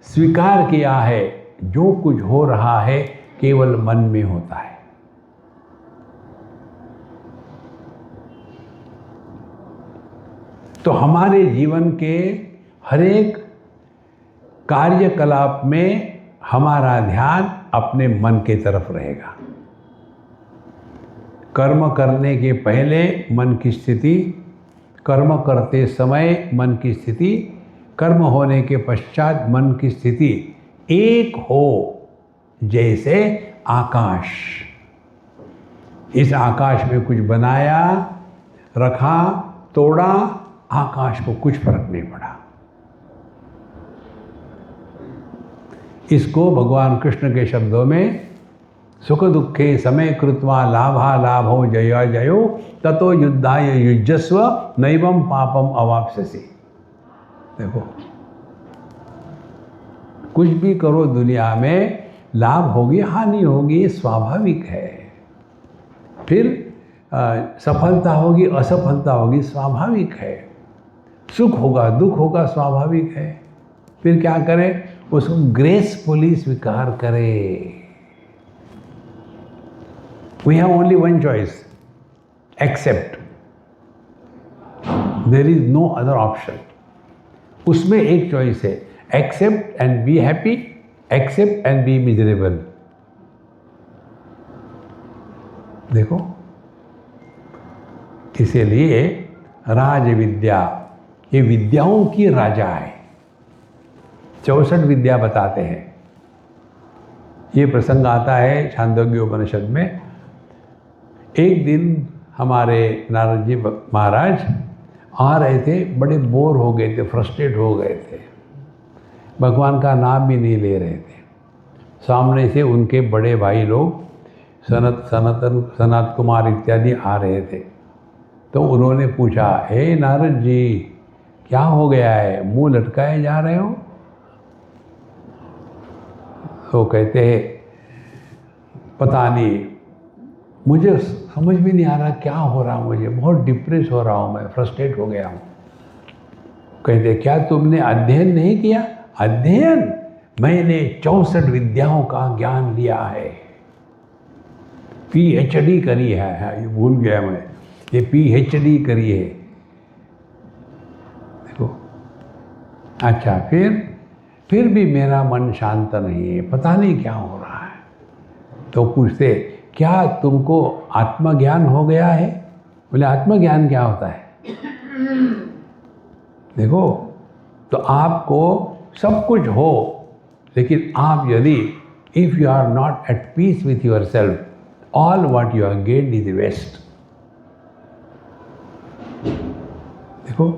स्वीकार किया है जो कुछ हो रहा है केवल मन में होता है। तो हमारे जीवन के हर एक कार्यकलाप में हमारा ध्यान अपने मन के तरफ रहेगा। कर्म करने के पहले मन की स्थिति, कर्म करते समय मन की स्थिति, कर्म होने के पश्चात मन की स्थिति एक हो, जैसे आकाश। इस आकाश में कुछ बनाया, रखा, तोड़ा, आकाश को कुछ फर्क नहीं पड़ा। इसको भगवान कृष्ण के शब्दों में सुख दुखे समय कृत्वा लाभा लाभो जया जयो ततो युद्धाय युज्यस्व नैवं पापम अवाप्स्यसि। देखो, कुछ भी करो दुनिया में, लाभ होगी हानि होगी, ये स्वाभाविक है। फिर सफलता होगी असफलता होगी, स्वाभाविक है। सुख होगा दुख होगा, स्वाभाविक है। फिर क्या करें? उसको ग्रेसफुली स्वीकार करें। We have only one choice, accept. There is no other option. उसमें एक चॉइस है, accept and be happy, accept and be miserable. देखो, इसीलिए राज विद्या, ये विद्याओं की राजा है। 64 विद्या बताते हैं। ये प्रसंग आता है छांदोग्य उपनिषद में। एक दिन हमारे नारद जी महाराज आ रहे थे, बड़े बोर हो गए थे, फ्रस्ट्रेट हो गए थे, भगवान का नाम भी नहीं ले रहे थे। सामने से उनके बड़े भाई लोग सनत कुमार इत्यादि आ रहे थे। तो उन्होंने पूछा, हे नारद जी, क्या हो गया है, मुंह लटकाए जा रहे हो? तो कहते हैं, पता नहीं, मुझे समझ में नहीं आ रहा क्या हो रहा, मुझे बहुत डिप्रेस हो रहा हूँ, मैं फ्रस्ट्रेट हो गया हूँ। कहते, क्या तुमने अध्ययन नहीं किया? अध्ययन? मैंने 64 विद्याओं का ज्ञान लिया है, PhD करी है, ये भूल गया मैं, ये PhD करी है। देखो, अच्छा, फिर भी मेरा मन शांत नहीं है, पता नहीं क्या हो रहा है। तो पूछते, क्या तुमको आत्मज्ञान हो गया है? बोले आत्मज्ञान क्या होता है? देखो, तो आपको सब कुछ हो, लेकिन आप यदि if you are not at peace with your self, all what you are gained is waste. देखो,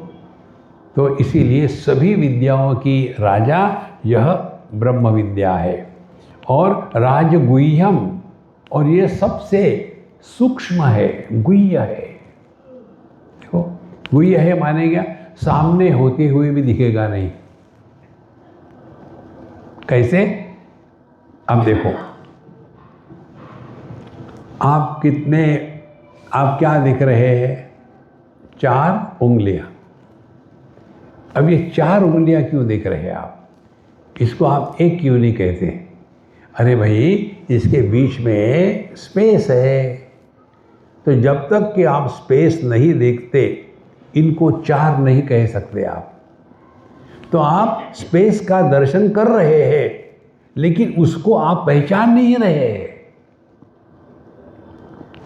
तो इसीलिए सभी विद्याओं की राजा यह ब्रह्म विद्या है, और राजगुह्यम, और ये सबसे सूक्ष्म है, गुह्य है। देखो, गुह्य है माने क्या? सामने होते हुए भी दिखेगा नहीं। कैसे? अब देखो, आप क्या दिख रहे हैं? 4 उंगलियां। अब ये 4 उंगलियां क्यों देख रहे हैं आप? इसको आप एक क्यों नहीं कहते? अरे भाई, इसके बीच में स्पेस है। तो जब तक कि आप स्पेस नहीं देखते, इनको 4 नहीं कह सकते आप। तो आप स्पेस का दर्शन कर रहे हैं, लेकिन उसको आप पहचान नहीं रहे हैं।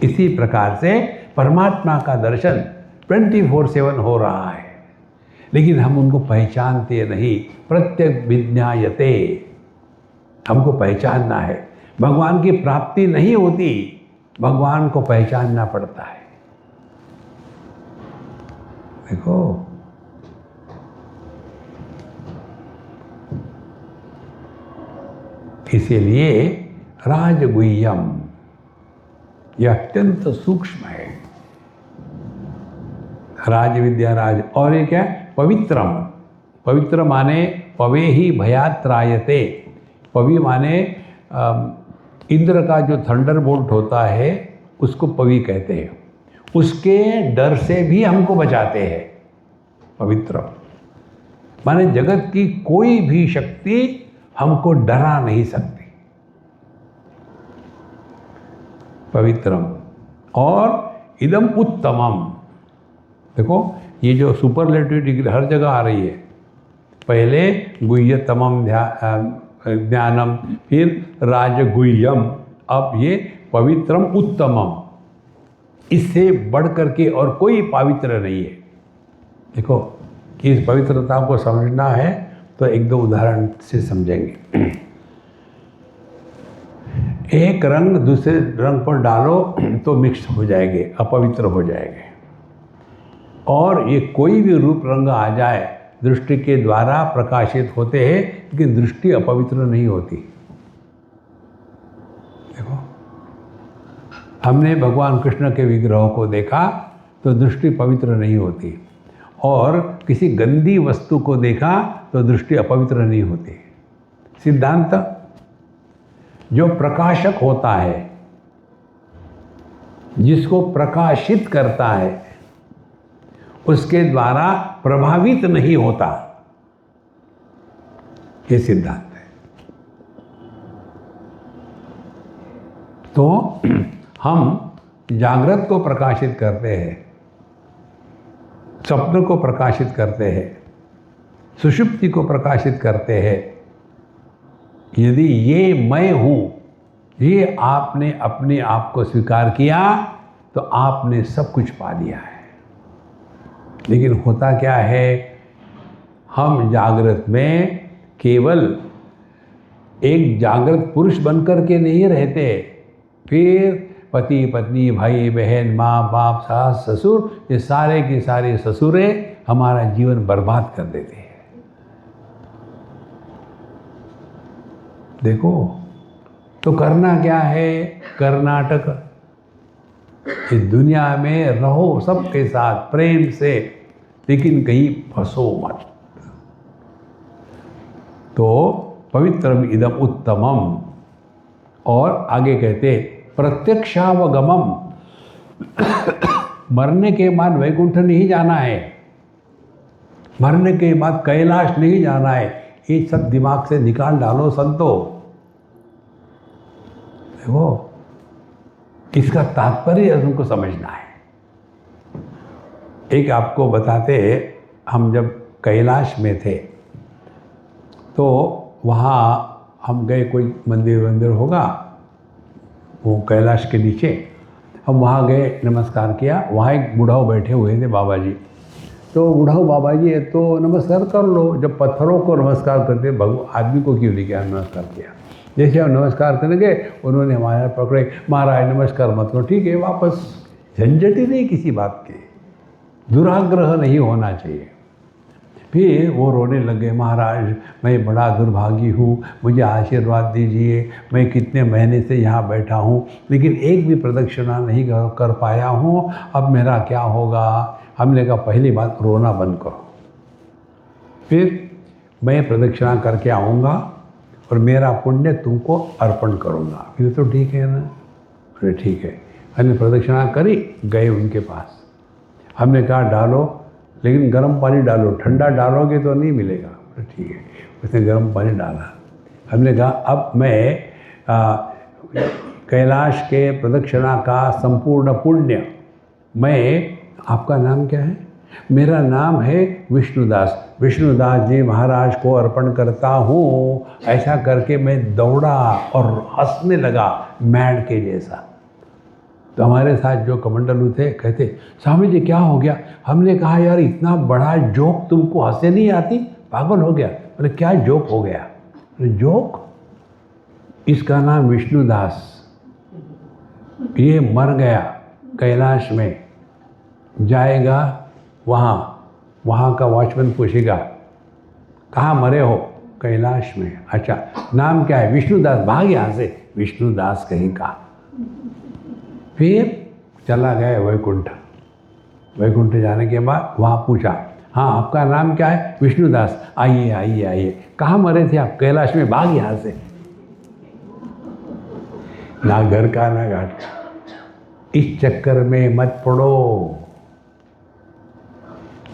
इसी प्रकार से परमात्मा का दर्शन 24/7 हो रहा है, लेकिन हम उनको पहचानते नहीं। प्रत्यक्ष विज्ञायते, हमको पहचानना है। भगवान की प्राप्ति नहीं होती, भगवान को पहचानना पड़ता है। देखो, इसीलिए राजगुह्यम यह अत्यंत सूक्ष्म है। राज विद्या राज, और ये क्या? पवित्रम। पवित्र माने पवे ही भयात्रायते। पवि माने इंद्र का जो थंडरबोल्ट होता है, उसको पवि कहते हैं। उसके डर से भी हमको बचाते हैं। पवित्र माने जगत की कोई भी शक्ति हमको डरा नहीं सकती। पवित्रम, और इदम उत्तमम। देखो, ये जो सुपरलेटिव डिग्री हर जगह आ रही है। पहले गुह्यतमम ज्ञानम, फिर राजगुह्यम, अब ये पवित्रम उत्तमम। इससे बढ़ करके और कोई पवित्र नहीं है। देखो, कि इस पवित्रता को समझना है तो 1-2 उदाहरण से समझेंगे। एक रंग दूसरे रंग पर डालो तो मिक्स हो जाएंगे, अपवित्र हो जाएंगे। और ये कोई भी रूप रंग आ जाए, दृष्टि के द्वारा प्रकाशित होते हैं, लेकिन दृष्टि अपवित्र नहीं होती। देखो, हमने भगवान कृष्ण के विग्रहों को देखा तो दृष्टि पवित्र नहीं होती, और किसी गंदी वस्तु को देखा तो दृष्टि अपवित्र नहीं होती। सिद्धांत, जो प्रकाशक होता है, जिसको प्रकाशित करता है, उसके द्वारा प्रभावित नहीं होता, ये सिद्धांत है। तो हम जागृत को प्रकाशित करते हैं, स्वप्न को प्रकाशित करते हैं, सुषुप्ति को प्रकाशित करते हैं। यदि ये मैं हूँ, ये आपने अपने आप को स्वीकार किया तो आपने सब कुछ पा लिया है। लेकिन होता क्या है, हम जागृत में केवल एक जागृत पुरुष बनकर के नहीं रहते, फिर पति पत्नी भाई बहन माँ बाप सास ससुर, ये सारे के सारे ससुरे हमारा जीवन बर्बाद कर देते हैं। देखो, तो करना क्या है? कर्नाटक, इस दुनिया में रहो सबके साथ प्रेम से, लेकिन कहीं फंसो मत। तो पवित्रम इदम उत्तमम, और आगे कहते प्रत्यक्षावगमम। मरने के बाद वैकुंठ नहीं जाना है, मरने के बाद कैलाश नहीं जाना है। ये सब दिमाग से निकाल डालो संतो। देखो, इसका तात्पर्य तुमको समझना है। एक आपको बताते, हम जब कैलाश में थे तो वहाँ हम गए, कोई मंदिर होगा, वो कैलाश के नीचे। हम वहाँ गए, नमस्कार किया। वहाँ एक बुढ़ाऊ बैठे हुए थे, बाबा जी। तो बुढ़ाऊ बाबा जी है तो नमस्कार कर लो। जब पत्थरों को नमस्कार करते, आदमी को क्यों नहीं किया नमस्कार किया। जैसे हम नमस्कार करेंगे, उन्होंने हमारे पकड़े, महाराज नमस्कार मत करो, ठीक है वापस। झंझट ही नहीं किसी बात के, दुराग्रह नहीं होना चाहिए। फिर वो रोने लगे, महाराज मैं बड़ा दुर्भागी हूँ, मुझे आशीर्वाद दीजिए। मैं कितने महीने से यहाँ बैठा हूँ, लेकिन एक भी प्रदक्षिणा नहीं कर पाया हूँ, अब मेरा क्या होगा। हमने कहा पहली बात रोना बंद करो, फिर मैं प्रदक्षिणा करके आऊँगा और मेरा पुण्य तुमको अर्पण करूँगा। फिर तो ठीक है ना। अरे ठीक है। हमने प्रदक्षिणा करी, गए उनके पास। हमने कहा डालो, लेकिन गर्म पानी डालो, ठंडा डालोगे तो नहीं मिलेगा। ठीक है, उसने गर्म पानी डाला। हमने कहा अब मैं कैलाश के प्रदक्षिणा का संपूर्ण पुण्य, मैं, आपका नाम क्या है? मेरा नाम है विष्णुदास, विष्णुदास जी महाराज को अर्पण करता हूँ। ऐसा करके मैं दौड़ा और हंसने लगा मैड के जैसा। तो हमारे साथ जो कमंडलू थे कहते, स्वामी जी क्या हो गया? हमने कहा यार इतना बड़ा जोक तुमको हंसे नहीं आती, पागल हो गया। बोले क्या जोक हो गया? जोक, इसका नाम विष्णुदास, ये मर गया, कैलाश में जाएगा, वहाँ का वॉचमैन पूछेगा कहाँ मरे हो? कैलाश में। अच्छा नाम क्या है? विष्णुदास। भाग यहाँ से, विष्णुदास कहीं का। फिर चला गया वैकुंठ। वैकुंठ जाने के बाद वहाँ पूछा, हाँ आपका नाम क्या है? विष्णुदास। आइए आइए आइए। कहाँ मरे थे आप? कैलाश में। भाग यहाँ से। ना घर का ना घाट का, इस चक्कर में मत पड़ो।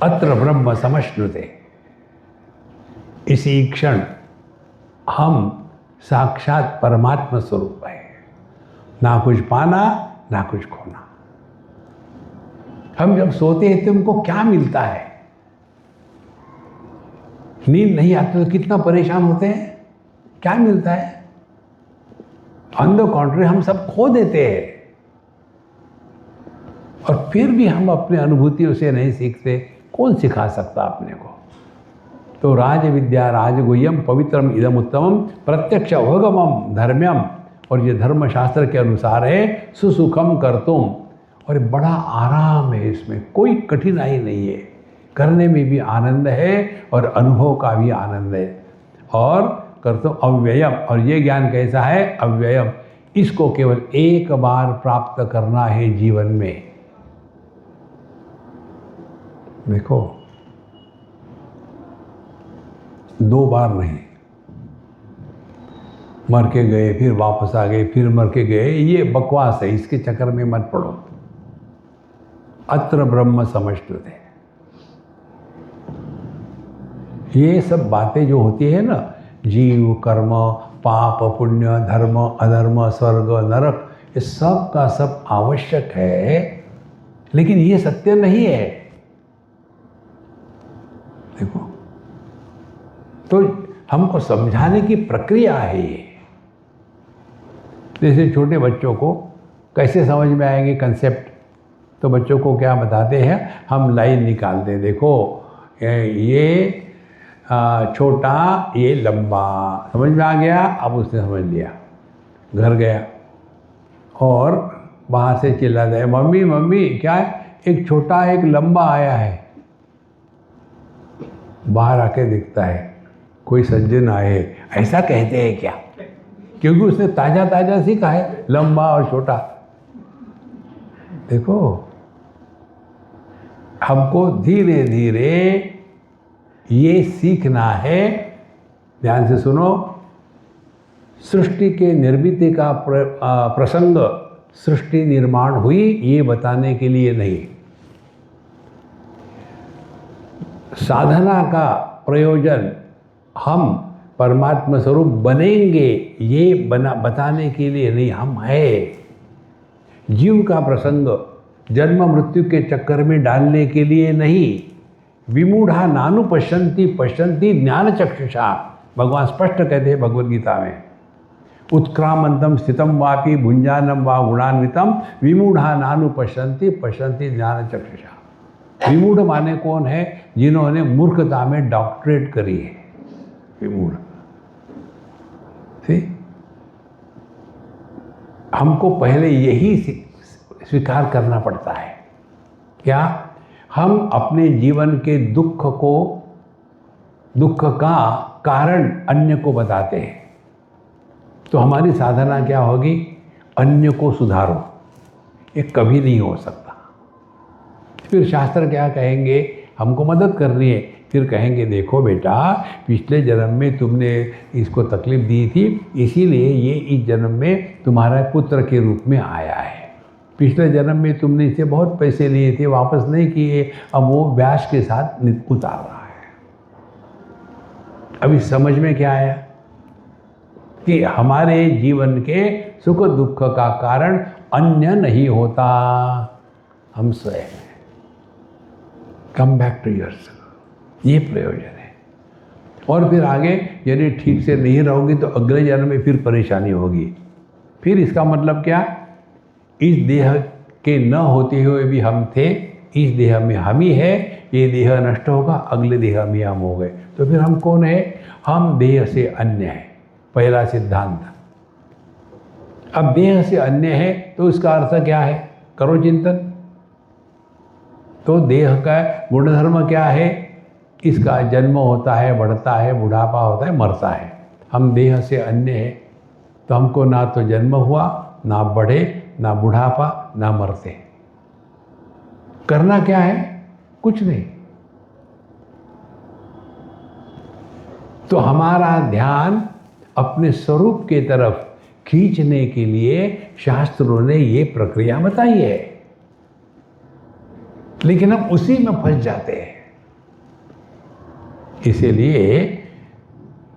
अत्र ब्रह्म समश्नुते, इसी क्षण हम साक्षात परमात्मा स्वरूप है। ना कुछ पाना ना कुछ खोना। हम जब सोते हैं तो हमको क्या मिलता है? नींद नहीं आती तो कितना परेशान होते हैं, क्या मिलता है? ऑन द कॉन्ट्री हम सब खो देते हैं, और फिर भी हम अपने अनुभूतियों से नहीं सीखते। कौन सिखा सकता अपने को? तो राज विद्या राजगुह्यम पवित्रम इदम उत्तमम प्रत्यक्ष अवगमम धर्म्यम, और ये धर्मशास्त्र के अनुसार है सुसुखम कर्तुम। और बड़ा आराम है इसमें, कोई कठिनाई नहीं है, करने में भी आनंद है और अनुभव का भी आनंद है। और कर्तुम अव्ययम, और ये ज्ञान कैसा है? अव्ययम। इसको केवल एक बार प्राप्त करना है जीवन में। देखो, दो बार नहीं, मर के गए फिर वापस आ गए, फिर मर के गए, ये बकवास है, इसके चक्कर में मत पड़ो। अत्र ब्रह्म समश्नुते, ये सब बातें जो होती है ना, जीव कर्म पाप पुण्य धर्म अधर्म स्वर्ग नरक, ये सब का सब आवश्यक है, लेकिन ये सत्य नहीं है। देखो, तो हमको समझाने की प्रक्रिया है ये। जैसे छोटे बच्चों को कैसे समझ में आएंगे कंसेप्ट? तो बच्चों को क्या बताते हैं, हम लाइन निकालते हैं। देखो ये छोटा, ये लंबा, समझ में आ गया। अब उसने समझ लिया, घर गया और बाहर से चिल्लाता है, मम्मी मम्मी क्या है? एक छोटा एक लंबा आया है। बाहर आके दिखता है कोई सज्जन आए, ऐसा कहते हैं क्या? क्योंकि उसने ताजा ताजा सीखा है लंबा और छोटा। देखो, हमको धीरे धीरे ये सीखना है। ध्यान से सुनो, सृष्टि के निर्मिति का प्रसंग सृष्टि निर्माण हुई ये बताने के लिए नहीं, साधना का प्रयोजन हम परमात्मा स्वरूप बनेंगे ये बताने के लिए नहीं। हम है जीव का प्रसंग जन्म मृत्यु के चक्कर में डालने के लिए नहीं। विमूढ़ा नानु पश्यन्ति पश्यन्ति ज्ञान चक्षुषा, भगवान स्पष्ट कहते हैं भगवद गीता में। उत्क्रामंतम स्थितम वापि भुंजानम वा गुणान्वितम विमूढ़ा नानु पश्यन्ति पश्यन्ति ज्ञान चक्षुषा। विमूढ़ माने कौन है? जिन्होंने मूर्खता में डॉक्टरेट करी है, विमूढ़। हमको पहले यही स्वीकार करना पड़ता है। क्या? हम अपने जीवन के दुख का कारण अन्य को बताते हैं, तो हमारी साधना क्या होगी? अन्य को सुधारो। ये कभी नहीं हो सकता। फिर शास्त्र क्या कहेंगे? हमको मदद करनी है। फिर कहेंगे देखो बेटा, पिछले जन्म में तुमने इसको तकलीफ दी थी, इसीलिए ये इस जन्म में तुम्हारा पुत्र के रूप में आया है। पिछले जन्म में तुमने इससे बहुत पैसे लिए थे, वापस नहीं किए, अब वो ब्याज के साथ उतार रहा है। अभी समझ में क्या आया कि हमारे जीवन के सुख दुख का कारण अन्य नहीं होता, हम स्वयं हैं। कम बैक टू योरसेल्फ, ये प्रयोजन है। और फिर आगे यदि ठीक से नहीं रहोगी तो अगले जन्म में फिर परेशानी होगी। फिर इसका मतलब क्या? इस देह के न होते हुए भी हम थे, इस देह में हम ही है, ये देह नष्ट होगा, अगले देह में हम हो गए, तो फिर हम कौन है? हम देह से अन्य हैं, पहला सिद्धांत। अब देह से अन्य है तो इसका अर्थ क्या है? करो चिंतन। तो देह का गुणधर्म क्या है? इसका जन्म होता है, बढ़ता है, बुढ़ापा होता है, मरता है। हम देह से अन्य हैं, तो हमको ना तो जन्म हुआ, ना बढ़े, ना बुढ़ापा, ना मरते। करना क्या है? कुछ नहीं। तो हमारा ध्यान अपने स्वरूप के तरफ खींचने के लिए शास्त्रों ने ये प्रक्रिया बताई है, लेकिन हम उसी में फंस जाते हैं। इसीलिए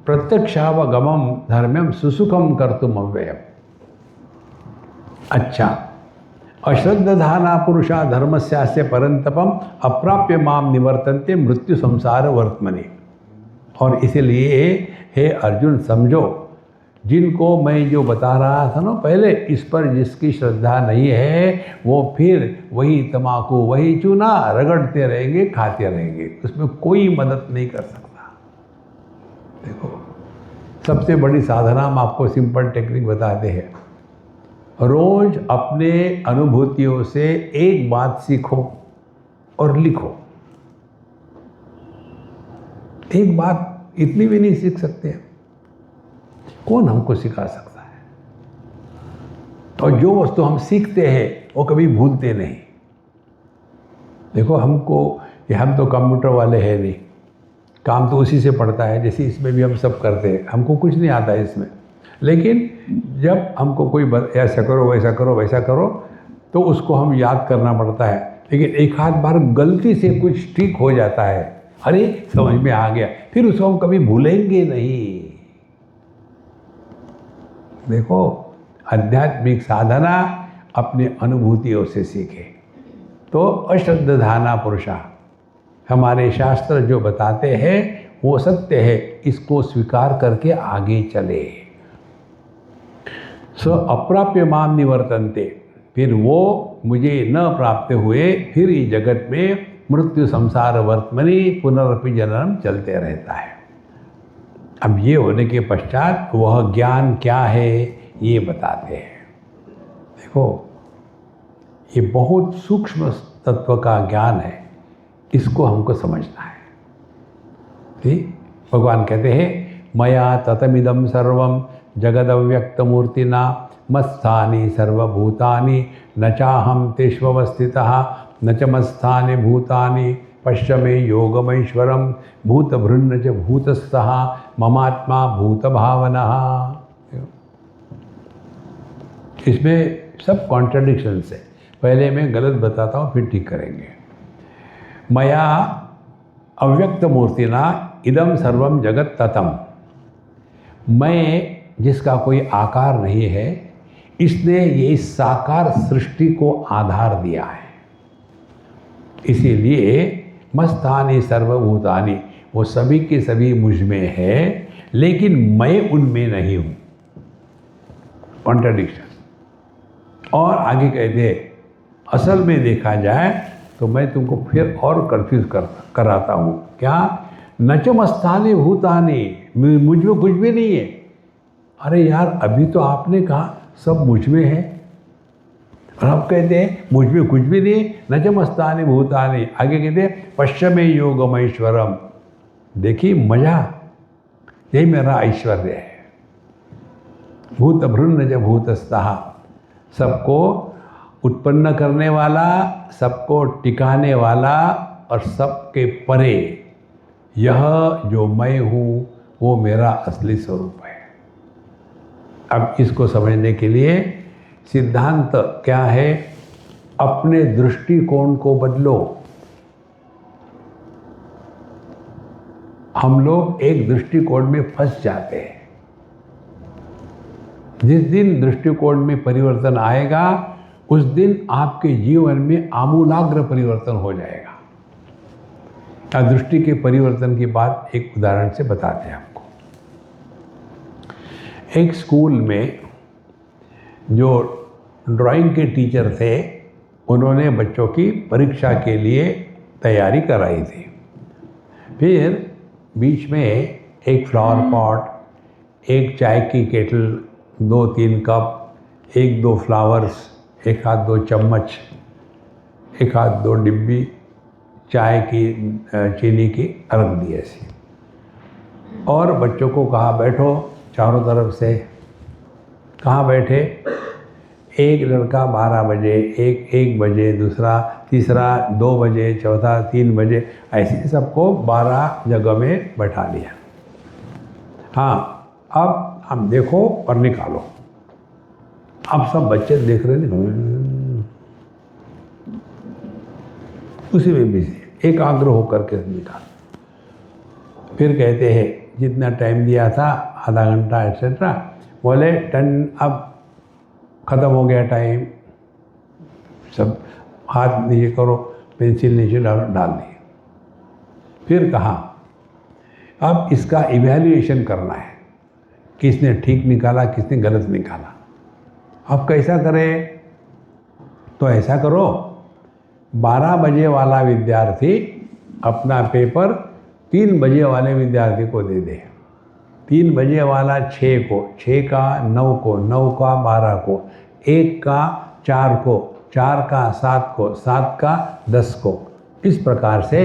प्रत्यक्षावगमम धर्म्यम सुसुखम कर्तुम अव्ययम। अच्छा, अश्रद्धाना पुरुषा धर्मस्यास्य परंतपम अप्राप्य माम निवर्तन्ते मृत्यु संसार वर्तमनि। और इसलिए हे अर्जुन समझो, जिनको मैं जो बता रहा था ना पहले, इस पर जिसकी श्रद्धा नहीं है वो फिर वही तम्बाकू, वही चूना रगड़ते रहेंगे, खाते रहेंगे, उसमें कोई मदद नहीं कर सकता। देखो, सबसे बड़ी साधना हम आपको सिंपल टेक्निक बताते हैं। रोज अपने अनुभूतियों से एक बात सीखो और लिखो। एक बात इतनी भी नहीं सीख सकते, कौन हमको सिखा सकता है? और जो वस्तु हम सीखते हैं वो कभी भूलते नहीं। देखो, हम तो कंप्यूटर वाले हैं नहीं, काम तो उसी से पड़ता है, जैसे इसमें भी हम सब करते हैं, हमको कुछ नहीं आता है इसमें। लेकिन जब हमको कोई ऐसा करो, वैसा करो, वैसा करो, तो उसको हम याद करना पड़ता है। लेकिन एक आध बार गलती से कुछ ठीक हो जाता है, अरे समझ में आ गया, फिर उसको हम कभी भूलेंगे नहीं। देखो, आध्यात्मिक साधना अपने अनुभूतियों से सीखे। तो अश्रद्धाना पुरुषा, हमारे शास्त्र जो बताते हैं वो सत्य है, इसको स्वीकार करके आगे चले। सो अप्राप्य माम निवर्तन्ते, फिर वो मुझे न प्राप्त हुए, फिर इस जगत में मृत्यु संसार वर्तमनि पुनरपि जन्म चलते रहता है। अब ये होने के पश्चात वह ज्ञान क्या है ये बताते हैं। देखो, ये बहुत सूक्ष्म तत्व का ज्ञान है, इसको हमको समझना है। ठीक, भगवान कहते हैं मया ततमिदं सर्वं जगदव्यक्तमूर्तिना मत्स्थानि सर्वभूतानि न चाहं तेष्वस्थितः न च मत्स्थानि भूतानि पश्य मे योगमैश्वरम भूतभृन्न च भूतस्थः ममात्मा भूतभावनः। इसमें सब कॉन्ट्रडिक्शंस है। पहले मैं गलत बताता हूँ, फिर ठीक करेंगे। मया अव्यक्त मूर्तिना इदम सर्वम जगत ततम, मैं जिसका कोई आकार नहीं है, इसने ये साकार सृष्टि को आधार दिया है। इसीलिए मस्तानि सर्वभूतानि, वो सभी के सभी मुझ में है, लेकिन मैं उनमें नहीं हूँ। कॉन्ट्रडिक्शन। और आगे कहते हैं असल में देखा जाए तो मैं तुमको फिर और कंफ्यूज कराता हूँ। क्या? नचमस्तानि भूतानि, मुझ में कुछ भी नहीं है। अरे यार, अभी तो आपने कहा सब मुझ में है, और आप कहते हैं मुझ में कुछ भी नहीं, नचमस्तानि भूतानि। आगे कहते हैं पश्चिमे योगमैश्वरम। देखिए मजा, यही मेरा ऐश्वर्य है। भूत भृन्न च भूतस्थः, सबको उत्पन्न करने वाला, सबको टिकाने वाला और सबके परे यह जो मैं हूँ वो मेरा असली स्वरूप है। अब इसको समझने के लिए सिद्धांत क्या है? अपने दृष्टिकोण को बदलो। हम लोग एक दृष्टिकोण में फंस जाते हैं। जिस दिन दृष्टिकोण में परिवर्तन आएगा उस दिन आपके जीवन में आमूलाग्र परिवर्तन हो जाएगा। दृष्टि के परिवर्तन की बात एक उदाहरण से बताते हैं आपको। एक स्कूल में जो ड्राइंग के टीचर थे, उन्होंने बच्चों की परीक्षा के लिए तैयारी कराई थी। फिर बीच में एक फ्लावर पॉट, एक चाय की केटल, 2-3 कप, 1-2 फ्लावर्स, 1-2 चम्मच, 1-2 डिब्बी चाय की चीनी की रख दी ऐसी, और बच्चों को कहा बैठो चारों तरफ से। कहाँ बैठे? एक लड़का 12 बजे, एक 1 बजे, दूसरा, तीसरा 2 बजे, चौथा 3 बजे, ऐसे सबको 12 जगह में बैठा लिया। हाँ, अब हम देखो और निकालो। अब सब बच्चे देख रहे हैं, उसी में बिजी, एकाग्र होकर के निकाल। फिर कहते हैं जितना टाइम दिया था, आधा घंटा एक्सेट्रा, बोले टन, अब ख़त्म हो गया टाइम, सब हाथ नीचे करो, पेंसिल नीचे डाल दी। फिर कहा अब इसका इवैल्यूएशन करना है, किसने ठीक निकाला, किसने गलत निकाला। अब कैसा करें? तो ऐसा करो, 12 बजे वाला विद्यार्थी अपना पेपर 3 बजे वाले विद्यार्थी को दे दे, 3 बजे वाला 6 को, 6 का 9 को, 9 का 12 को, 1 का 4 को, 4 का 7 को, 7 का 10 को। इस प्रकार से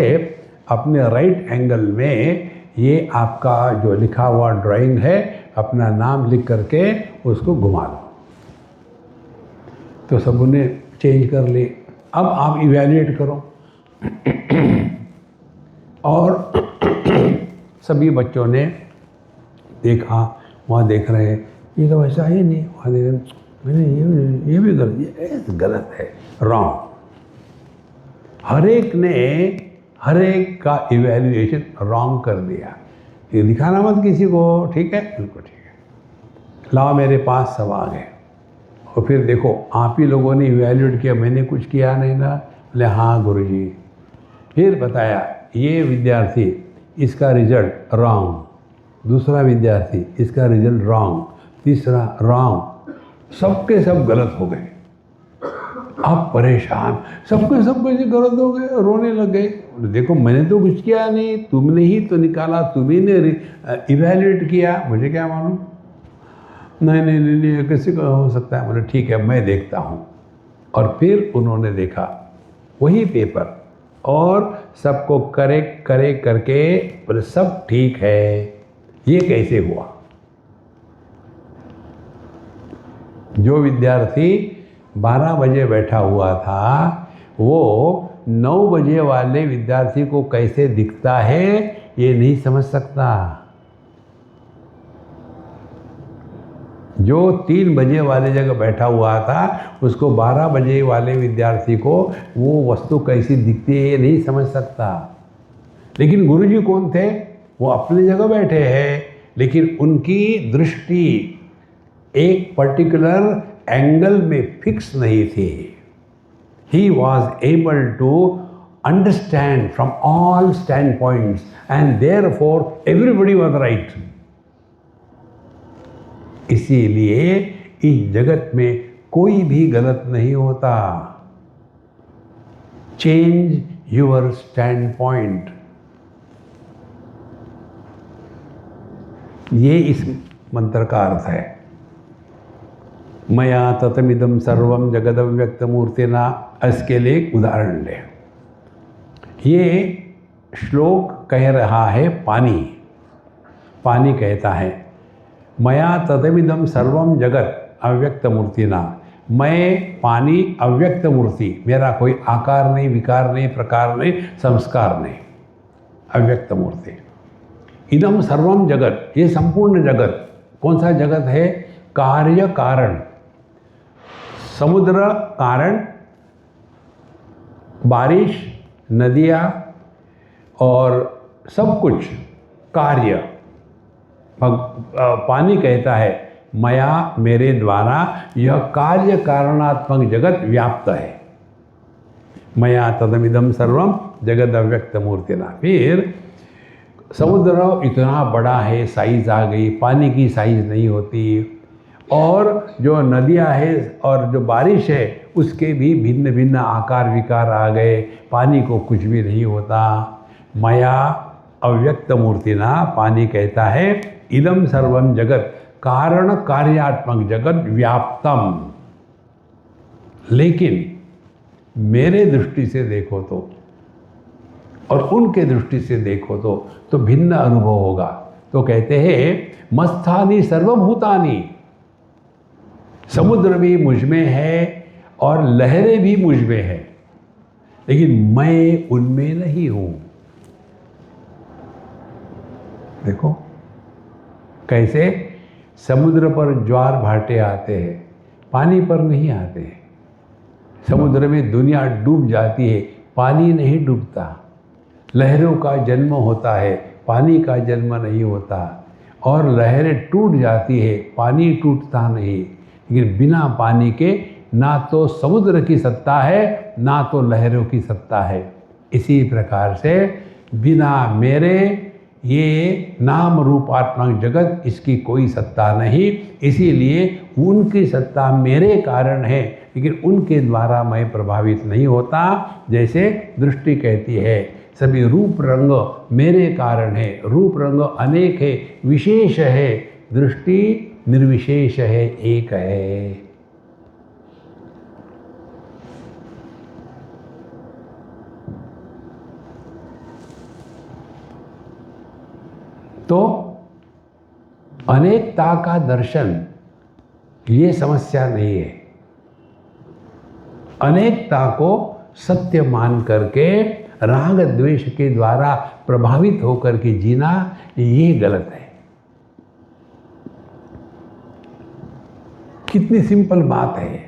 अपने राइट एंगल में ये आपका जो लिखा हुआ ड्राइंग है, अपना नाम लिख करके उसको घुमा दो। तो सब उन्हें चेंज कर ली। अब आप इवैल्यूएट करो। और सभी बच्चों ने देखा, वहाँ देख रहे हैं, ये तो वैसा ही नहीं, वहाँ देख मैंने ये भी गलत, ये गलत है, रॉन्ग। हर एक ने हर एक का इवैल्यूएशन रॉन्ग कर दिया। ये दिखाना मत किसी को, ठीक है? बिल्कुल ठीक है। लाओ मेरे पास सब आ गए, और फिर देखो आप ही लोगों ने इवैल्यूएट किया, मैंने कुछ किया नहीं ना। बोले हाँ गुरुजी। फिर बताया ये विद्यार्थी, इसका रिजल्ट रॉन्ग, दूसरा विद्यार्थी, इसका रिजल्ट रॉन्ग, तीसरा रॉन्ग, सबके सब गलत हो गए। आप परेशान, सबके सब कैसे गलत हो गए, रोने लग गए। देखो मैंने तो कुछ किया नहीं, तुमने ही तो निकाला, तुम्ही ने इवैल्यूएट किया, मुझे क्या मालूम। नहीं कैसे हो सकता है। बोले ठीक है, मैं देखता हूँ। और फिर उन्होंने देखा वही पेपर और सबको करेक्ट करके बोले सब ठीक है। ये कैसे हुआ? जो विद्यार्थी 12 बजे बैठा हुआ था वो 9 बजे वाले विद्यार्थी को कैसे दिखता है ये नहीं समझ सकता। जो 3 बजे वाले जगह बैठा हुआ था उसको 12 बजे वाले विद्यार्थी को वो वस्तु कैसी दिखती है ये नहीं समझ सकता। लेकिन गुरुजी कौन थे? वो अपनी जगह बैठे हैं, लेकिन उनकी दृष्टि एक पर्टिकुलर एंगल में फिक्स नहीं थी। He was able to understand from all standpoints and therefore everybody was right. इसीलिए इस जगत में कोई भी गलत नहीं होता। चेंज योर स्टैंड पॉइंट, ये इस मंत्र का अर्थ है। मया ततमिदं सर्वं जगदव्यक्तमूर्तिना, इसके लिए एक उदाहरण ले। ये श्लोक कह रहा है पानी। पानी कहता है मया ततमिदं सर्वं जगत अव्यक्त मूर्तिना, मैं पानी अव्यक्त मूर्ति, मेरा कोई आकार नहीं, विकार नहीं, प्रकार नहीं, संस्कार नहीं, अव्यक्त मूर्ति। इदम सर्वम जगत, ये संपूर्ण जगत। कौन सा जगत है? कार्य कारण, समुद्र कारण, बारिश, नदियाँ और सब कुछ कार्य। पानी कहता है मया, मेरे द्वारा यह कार्य कारणात्मक जगत व्याप्त है। मया तदमिदम सर्वम जगद अव्यक्त मूर्तिना। फिर समुद्र इतना बड़ा है, साइज आ गई, पानी की साइज नहीं होती। और जो नदियाँ है और जो बारिश है उसके भी भिन्न भिन्न आकार विकार आ गए, पानी को कुछ भी नहीं होता। मया अव्यक्त मूर्तिना, पानी कहता है इदम सर्वम जगत, कारण कार्यात्मक जगत व्याप्तम। लेकिन मेरे दृष्टि से देखो तो और उनके दृष्टि से देखो तो भिन्न अनुभव होगा। तो कहते हैं मस्थानि सर्वभूतानि, समुद्र भी मुझ में है और लहरें भी मुझ में है, लेकिन मैं उनमें नहीं हूं। देखो कैसे समुद्र पर ज्वार भाटे आते हैं, पानी पर नहीं आते हैं। समुद्र में दुनिया डूब जाती है, पानी नहीं डूबता। लहरों का जन्म होता है, पानी का जन्म नहीं होता। और लहरें टूट जाती है, पानी टूटता नहीं। लेकिन बिना पानी के ना तो समुद्र की सत्ता है, ना तो लहरों की सत्ता है। इसी प्रकार से बिना मेरे ये नाम रूपात्मक जगत, इसकी कोई सत्ता नहीं। इसीलिए उनकी सत्ता मेरे कारण है, लेकिन उनके द्वारा मैं प्रभावित नहीं होता। जैसे दृष्टि कहती है सभी रूप रंग मेरे कारण है, रूप रंग अनेक है, विशेष है, दृष्टि निर्विशेष है, एक है। तो अनेकता का दर्शन ये समस्या नहीं है। अनेकता को सत्य मान करके राग द्वेष के द्वारा प्रभावित होकर के जीना, ये गलत है। कितनी सिंपल बात है।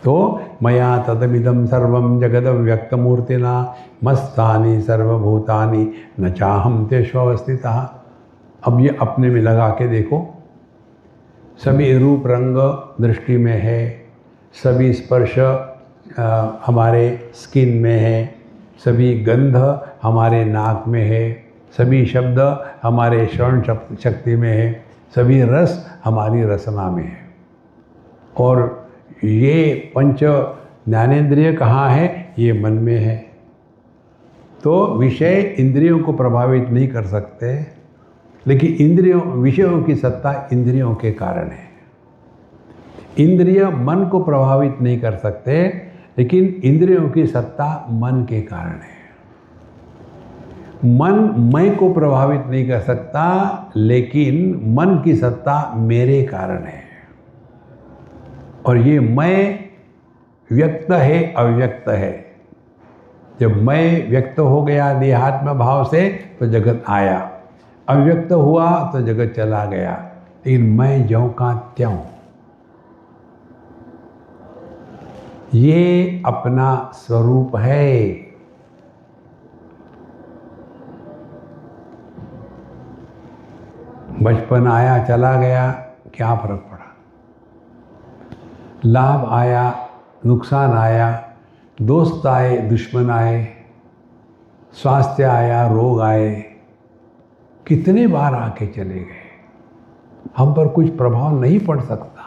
तो मया तदमिदं सर्वं जगदव्यक्तमूर्तिना मस्तानि सर्वभूतानि न चाहं तेष्वस्थितः। अब ये अपने में लगा के देखो, सभी रूप रंग दृष्टि में है, सभी स्पर्श हमारे स्किन में है, सभी गंध हमारे नाक में है, सभी शब्द हमारे श्रवण शक्ति में है, सभी रस हमारी रसना में है। और ये पंच ज्ञानेंद्रिय कहाँ है? ये मन में है। तो विषय इंद्रियों को प्रभावित नहीं कर सकते, लेकिन इंद्रियों विषयों की सत्ता इंद्रियों के कारण है। इंद्रिय मन को प्रभावित नहीं कर सकते, लेकिन इंद्रियों की सत्ता मन के कारण है। मन मैं को प्रभावित नहीं कर सकता, लेकिन मन की सत्ता मेरे कारण है। और ये मैं व्यक्त है, अव्यक्त है। जब मैं व्यक्त हो गया देहात्म भाव से तो जगत आया, अव्यक्त हुआ तो जगत चला गया। लेकिन मैं ज्यों का त्यों, ये अपना स्वरूप है। बचपन आया चला गया, क्या फर्क पड़ा? लाभ आया नुकसान आया, दोस्त आए दुश्मन आए, स्वास्थ्य आया रोग आए, कितने बार आके चले गए। हम पर कुछ प्रभाव नहीं पड़ सकता।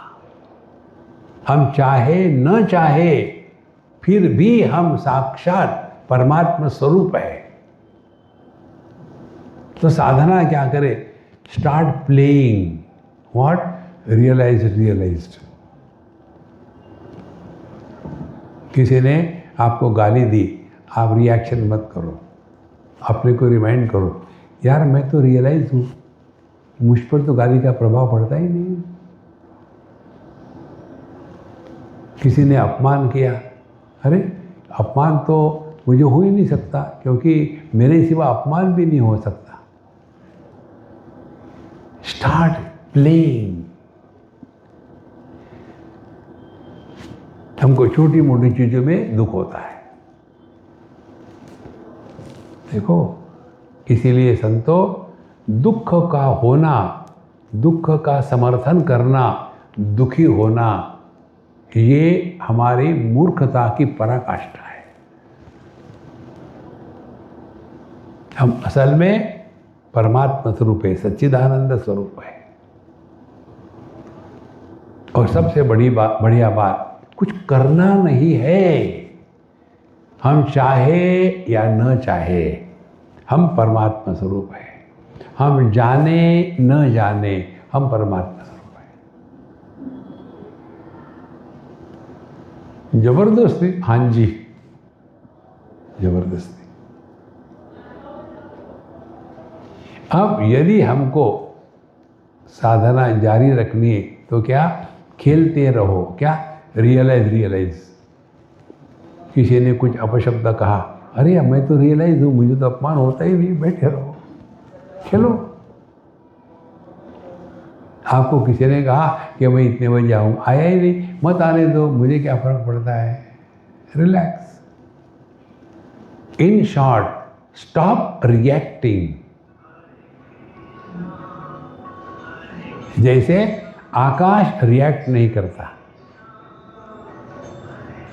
हम चाहे न चाहे फिर भी हम साक्षात परमात्मा स्वरूप है। तो साधना क्या करे? Start playing what? रियलाइज्ड। किसी ने आपको गाली दी, आप रिएक्शन मत करो, अपने को रिमाइंड करो, यार मैं तो रियलाइज हूँ, मुझ पर तो गाली का प्रभाव पड़ता ही नहीं। किसी ने अपमान किया, अरे अपमान तो मुझे हो ही नहीं सकता, क्योंकि मेरे सिवा अपमान भी नहीं हो सकता। Start playing. हमको छोटी मोटी चीजों में दुख होता है। देखो, इसीलिए संतो, दुख का होना, दुख का समर्थन करना, दुखी होना, ये हमारी मूर्खता की पराकाष्ठा है। हम असल में परमात्मा स्वरूप है, सच्चिदानंद स्वरूप है। और सबसे बढ़िया बात, कुछ करना नहीं है। हम चाहे या न चाहे, हम परमात्मा स्वरूप है। हम जाने न जाने, हम परमात्मा स्वरूप है। जबरदस्ती? हाँ जी, जबरदस्ती। अब यदि हमको साधना जारी रखनी है तो क्या? खेलते रहो। क्या? रियलाइज। किसी ने कुछ अपशब्द कहा, अरे मैं तो रियलाइज हूँ, मुझे तो अपमान होता ही नहीं, बैठे रहो, खेलो। आपको किसी ने कहा कि मैं इतने बजे आऊँ, आया ही नहीं, मत आने दो, मुझे क्या फर्क पड़ता है, relax. In short, stop reacting. जैसे आकाश रिएक्ट नहीं करता,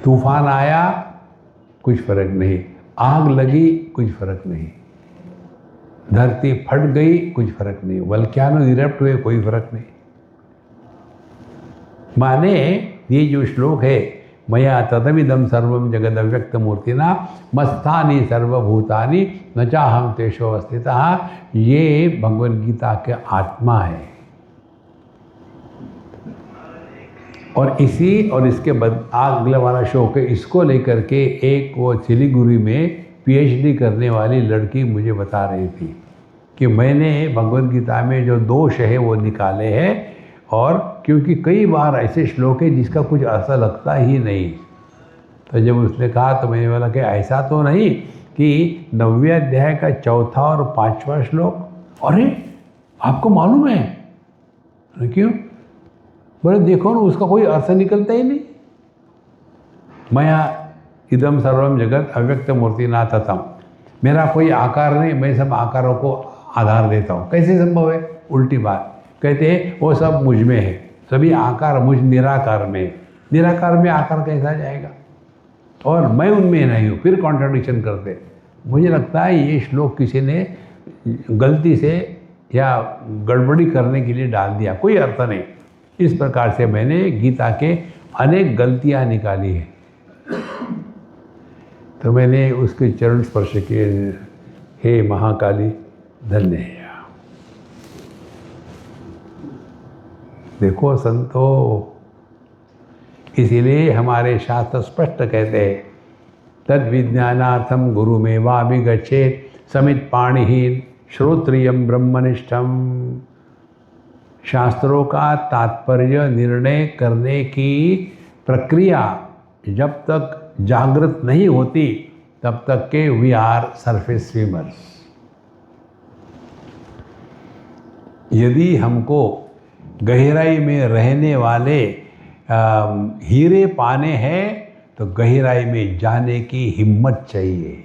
तूफान आया कुछ फर्क नहीं, आग लगी कुछ फर्क नहीं, धरती फट गई कुछ फर्क नहीं, वल्क्यानो इरप्ट हुए कोई फर्क नहीं। माने ये जो श्लोक है, मया तदमिदं सर्वं जगद अव्यक्त मूर्तिना मस्तानि सर्वभूतानि न चाहं तेषु अवस्थितः, ये भगवद गीता के आत्मा है। और इसी और इसके बाद अगला वाला शौक है, इसको लेकर के एक वो सिलीगुड़ी में पीएचडी करने वाली लड़की मुझे बता रही थी कि मैंने भगवद गीता में जो दोष है वो निकाले हैं, और क्योंकि कई बार ऐसे श्लोक है जिसका कुछ असर लगता ही नहीं। तो जब उसने कहा तो मैंने बोला कि ऐसा तो नहीं कि 9वें अध्याय का 4था और 5वां श्लोक, अरे आपको मालूम है? क्यों? बोले देखो ना, उसका कोई अर्थ निकलता ही नहीं। मया इदम सर्वम जगत अव्यक्त मूर्ति ना तथम, मेरा कोई आकार नहीं, मैं सब आकारों को आधार देता हूँ। कैसे संभव है? उल्टी बात। कहते हैं वो सब मुझ में है, सभी आकार मुझ निराकार में। निराकार में आकार कैसा जाएगा? और मैं उनमें नहीं हूँ, फिर कॉन्ट्रडिक्शन करते। मुझे लगता है ये श्लोक किसी ने गलती से या गड़बड़ी करने के लिए डाल दिया, कोई अर्थ नहीं। इस प्रकार से मैंने गीता के अनेक गलतियाँ निकाली हैं, तो मैंने उसके चरण स्पर्श किए। हे महाकाली, धन्य है। देखो संतो, इसीलिए हमारे शास्त्र स्पष्ट कहते हैं, तद विज्ञानार्थम गुरुमेवाभिगच्छेत् समित पाणिहीन श्रोत्रियम ब्रह्मनिष्ठम। शास्त्रों का तात्पर्य निर्णय करने की प्रक्रिया जब तक जागृत नहीं होती तब तक के वी आर सरफेस स्विमर्स। यदि हमको गहराई में रहने वाले हीरे पाने हैं तो गहराई में जाने की हिम्मत चाहिए।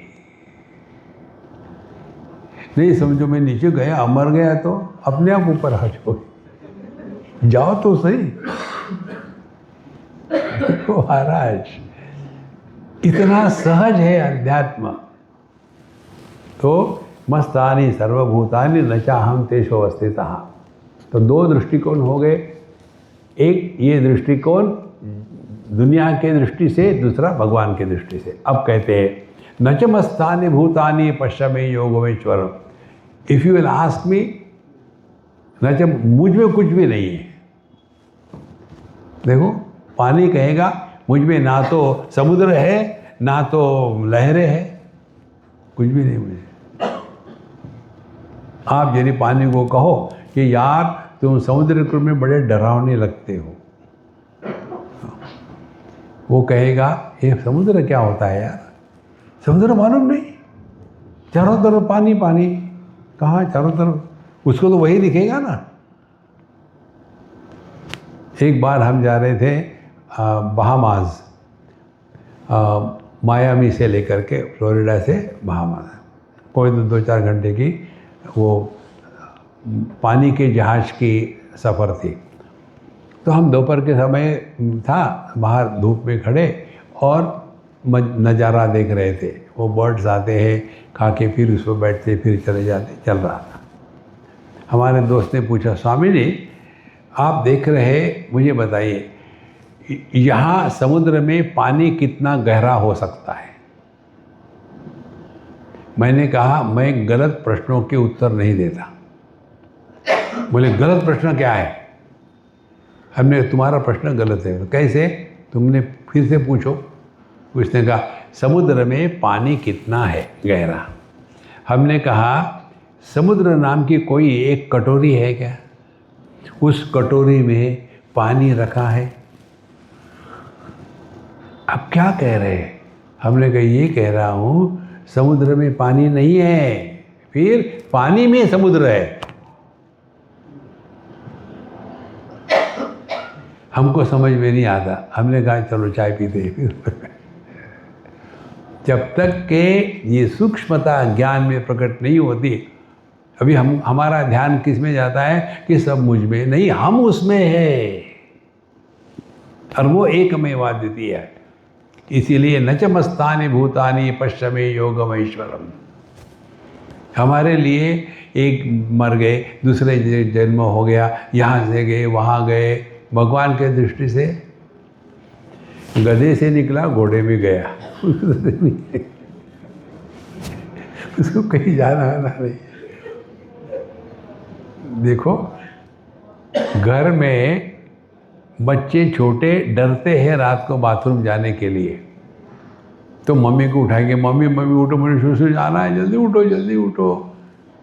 नहीं समझो मैं नीचे गया, मर गया तो अपने आप ऊपर आ जाओ तो सही। तो महाराज, इतना सहज है अध्यात्म। तो मस्तानि सर्वभूतानि न चाहं तेषु अवस्थितः। तो दो दृष्टिकोण हो गए, एक ये दृष्टिकोण दुनिया के दृष्टि से, दूसरा भगवान की दृष्टि से। अब कहते हैं न च मस्तानि भूतानि पश्यमे योगमेश्वरम। If you will ask me, न च मुझ में कुछ भी नहीं है। देखो पानी कहेगा मुझ में ना तो समुद्र है ना तो लहरें है, कुछ भी नहीं मुझे। आप यदि पानी को कहो कि यार तुम समुद्र में बड़े डरावने लगते हो, वो कहेगा ये समुद्र क्या होता है यार, समुद्र मालूम नहीं, चारों तरफ पानी पानी, कहाँ चारों तरफ, उसको तो वही दिखेगा ना। एक बार हम जा रहे थे बहामास, मायामी से लेकर के फ्लोरिडा से बहामास, कोई 2-4 घंटे की वो पानी के जहाज़ की सफ़र थी। तो हम दोपहर के समय था, बाहर धूप में खड़े और नज़ारा देख रहे थे। वो बर्ड्स आते हैं, खा के फिर उस पर बैठते फिर चले जाते, चल रहा था। हमारे दोस्त ने पूछा, स्वामी जी आप देख रहे, मुझे बताइए यहाँ समुद्र में पानी कितना गहरा हो सकता है? मैंने कहा मैं गलत प्रश्नों के उत्तर नहीं देता। बोले गलत प्रश्न क्या है? हमने तुम्हारा प्रश्न गलत है। कैसे? तुमने फिर से पूछो। उसने कहा समुद्र में पानी कितना है गहरा? हमने कहा समुद्र नाम की कोई एक कटोरी है क्या? उस कटोरी में पानी रखा है। अब क्या कह रहे हैं? हमने कहा ये कह रहा हूँ समुद्र में पानी नहीं है, फिर पानी में समुद्र है। हमको समझ में नहीं आता। हमने कहा चलो चाय पीते हैं फिर। जब तक के ये सूक्ष्मता ज्ञान में प्रकट नहीं होती, अभी हमारा ध्यान किस में जाता है कि सब मुझ में नहीं, हम उसमें है, और वो एकमेवाद्वितीय है। इसीलिए न च मस्तानि भूतानि पश्यमे योगमेश्वरम। हमारे लिए एक मर गए, दूसरे जन्म हो गया, यहाँ से गए वहाँ गए। भगवान के दृष्टि से गधे से निकला घोड़े में गया, उसको कहीं जाना आना नहीं। देखो घर में बच्चे छोटे डरते हैं रात को बाथरूम जाने के लिए, तो मम्मी को उठाएंगे, मम्मी मम्मी उठो, मुझे सुसु जाना है, जल्दी उठो जल्दी उठो।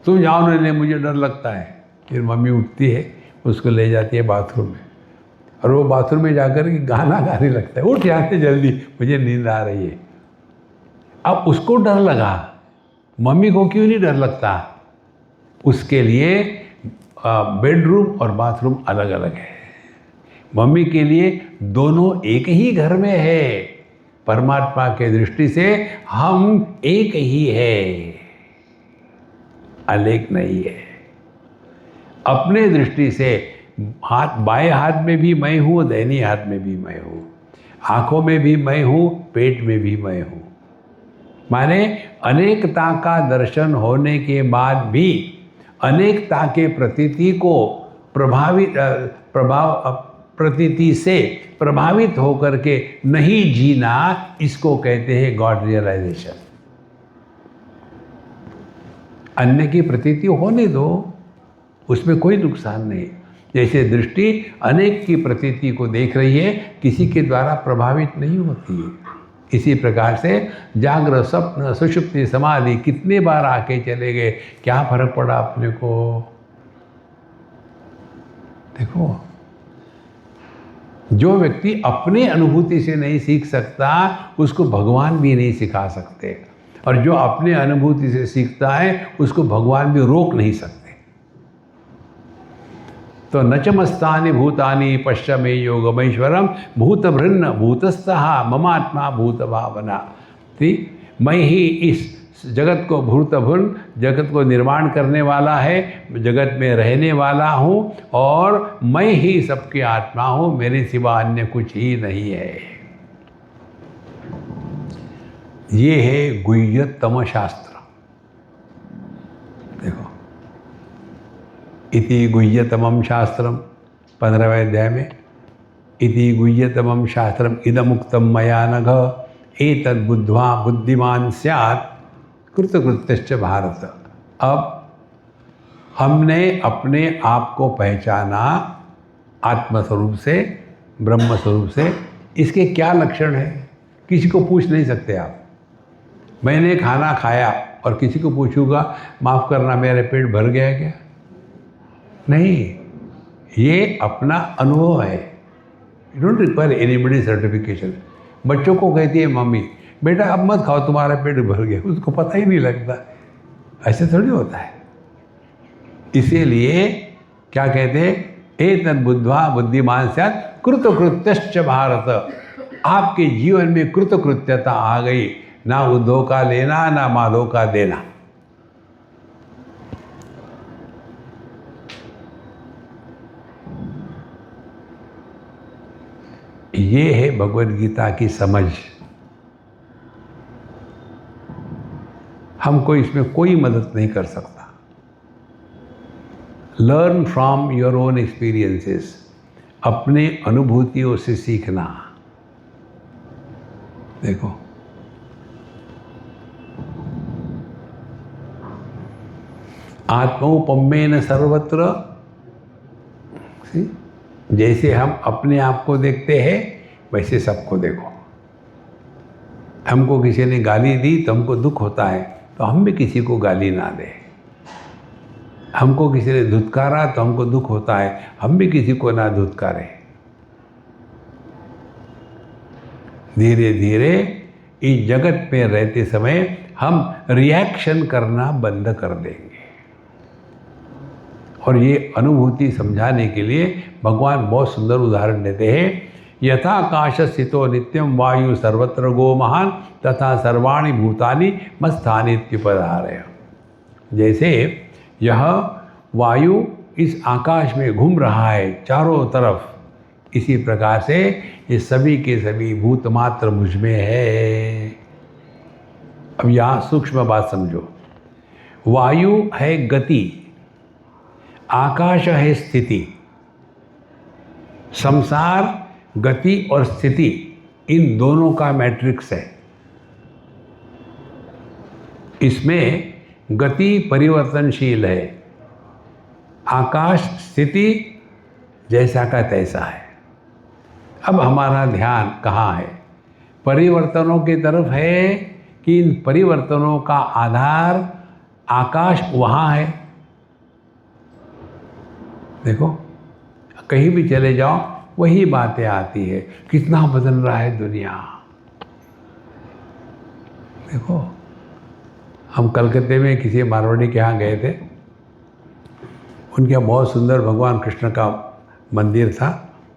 तुम जाओ नहीं, मुझे डर लगता है। फिर मम्मी उठती है, उसको ले जाती है बाथरूम में, और वो बाथरूम में जाकर के गाना गाने लगता है, उठ जाते जल्दी, मुझे नींद आ रही है। अब उसको डर लगा, मम्मी को क्यों नहीं डर लगता? उसके लिए बेडरूम और बाथरूम अलग अलग है। मम्मी के लिए दोनों एक ही घर में है। परमात्मा के दृष्टि से हम एक ही है, अनेक नहीं है। अपने दृष्टि से हाथ, बाएं हाथ में भी मैं हूँ, दाहिने हाथ में भी मैं हूँ, आँखों में भी मैं हूँ, पेट में भी मैं हूँ। माने अनेकता का दर्शन होने के बाद भी अनेकता के प्रतीति को प्रतीति से प्रभावित होकर के नहीं जीना, इसको कहते हैं गॉड रियलाइजेशन। अन्य की प्रतीति होने दो, उसमें कोई नुकसान नहीं। जैसे दृष्टि अनेक की प्रतीति को देख रही है, किसी के द्वारा प्रभावित नहीं होती है। इसी प्रकार से जागृत, स्वप्न, सुषुप्ति, समाधि कितने बार आके चले गए, क्या फर्क पड़ा अपने को? देखो, जो व्यक्ति अपने अनुभूति से नहीं सीख सकता, उसको भगवान भी नहीं सिखा सकते, और जो अपने अनुभूति से सीखता है उसको भगवान भी रोक नहीं सकते। तो न च मस्तानि भूतानि पश्यमे योगमेश्वरम भूतभृन्न भूतस्थः ममात्मा भूत भावना। मैं ही इस जगत को भूतभृन्न, जगत को निर्माण करने वाला है, जगत में रहने वाला हूँ, और मैं ही सबकी आत्मा हूँ, मेरे सिवा अन्य कुछ ही नहीं है। ये है गुह्यतम शास्त्र। देखो, इति गुह्यतमं शास्त्रम 15वें अध्याय में इति गुह्यतमं शास्त्रम इदमुक्तम मया नघ एतद् बुद्ध्वा बुद्धिमान स्यात् कृतकृत्यश्च भारत। अब हमने अपने आप को पहचाना आत्मस्वरूप से, ब्रह्म स्वरूप से। इसके क्या लक्षण है किसी को पूछ नहीं सकते आप। मैंने खाना खाया और किसी को पूछूंगा माफ़ करना मेरा पेट भर गया क्या? नहीं, ये अपना अनुभव है। You don't require anybody certification. बच्चों को कहती है मम्मी बेटा अब मत खाओ तुम्हारा पेट भर गया, उसको पता ही नहीं लगता। ऐसे थोड़ी होता है। इसीलिए क्या कहते हैं, एतद् बुद्ध्वा बुद्धिमान स्यात् कृतकृत्यश्च भारत। आपके जीवन में कृतकृत्यता आ गई, ना उद्धव का लेना ना माधव का देना। ये है भगवद गीता की समझ। हमको इसमें कोई मदद नहीं कर सकता। Learn from your own experiences, अपने अनुभूतियों से सीखना। देखो आत्मौपम्येन सर्वत्र, जैसे हम अपने आप को देखते हैं वैसे सबको देखो। हमको किसी ने गाली दी तो हमको दुख होता है, तो हम भी किसी को गाली ना दें। हमको किसी ने धुतकारा तो हमको दुख होता है, हम भी किसी को ना धुतकारें। धीरे धीरे इस जगत में रहते समय हम रिएक्शन करना बंद कर देंगे। और ये अनुभूति समझाने के लिए भगवान बहुत सुंदर उदाहरण देते हैं। यथाकाश स्थितो नित्यम वायु सर्वत्र गो महान तथा सर्वाणि भूतानि मत्स्थानीत्युपधारय। जैसे यह वायु इस आकाश में घूम रहा है चारों तरफ, इसी प्रकार से ये सभी के सभी भूत मात्र मुझ में है। अब यहाँ सूक्ष्म बात समझो। वायु है गति, आकाश है स्थिति। संसार गति और स्थिति इन दोनों का मैट्रिक्स है। इसमें गति परिवर्तनशील है, आकाश स्थिति जैसा का तैसा है। अब हमारा ध्यान कहाँ है? परिवर्तनों की तरफ है कि इन परिवर्तनों का आधार आकाश वहाँ है? देखो कहीं भी चले जाओ वही बातें आती है। कितना बदल रहा है दुनिया। देखो हम कलकत्ते में किसी मारवाड़ी के यहाँ गए थे। उनके यहाँ बहुत सुंदर भगवान कृष्ण का मंदिर था।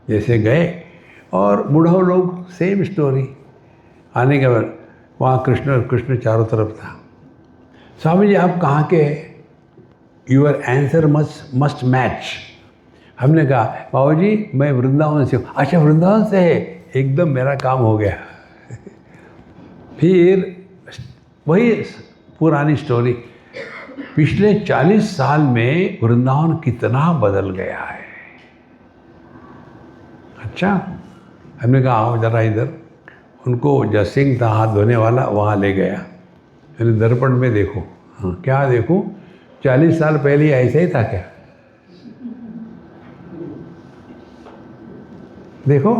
जैसे गए और बूढ़ा लोग सेम स्टोरी। आने के बाद वहाँ कृष्ण चारों तरफ था। स्वामी जी आप कहाँ के हैं? Your answer must match. हमने कहा बाबू जी मैं वृंदावन से हूँ। अच्छा वृंदावन से है, एकदम मेरा काम हो गया। फिर वही पुरानी स्टोरी। पिछले 40 साल में वृंदावन कितना बदल गया है। अच्छा हमने कहा आओ जरा इधर। उनको जसिंग था हाथ धोने वाला, वहाँ ले गया। मैंने दर्पण में देखो। हाँ क्या देखूँ? 40 साल पहले ऐसा ही था क्या? देखो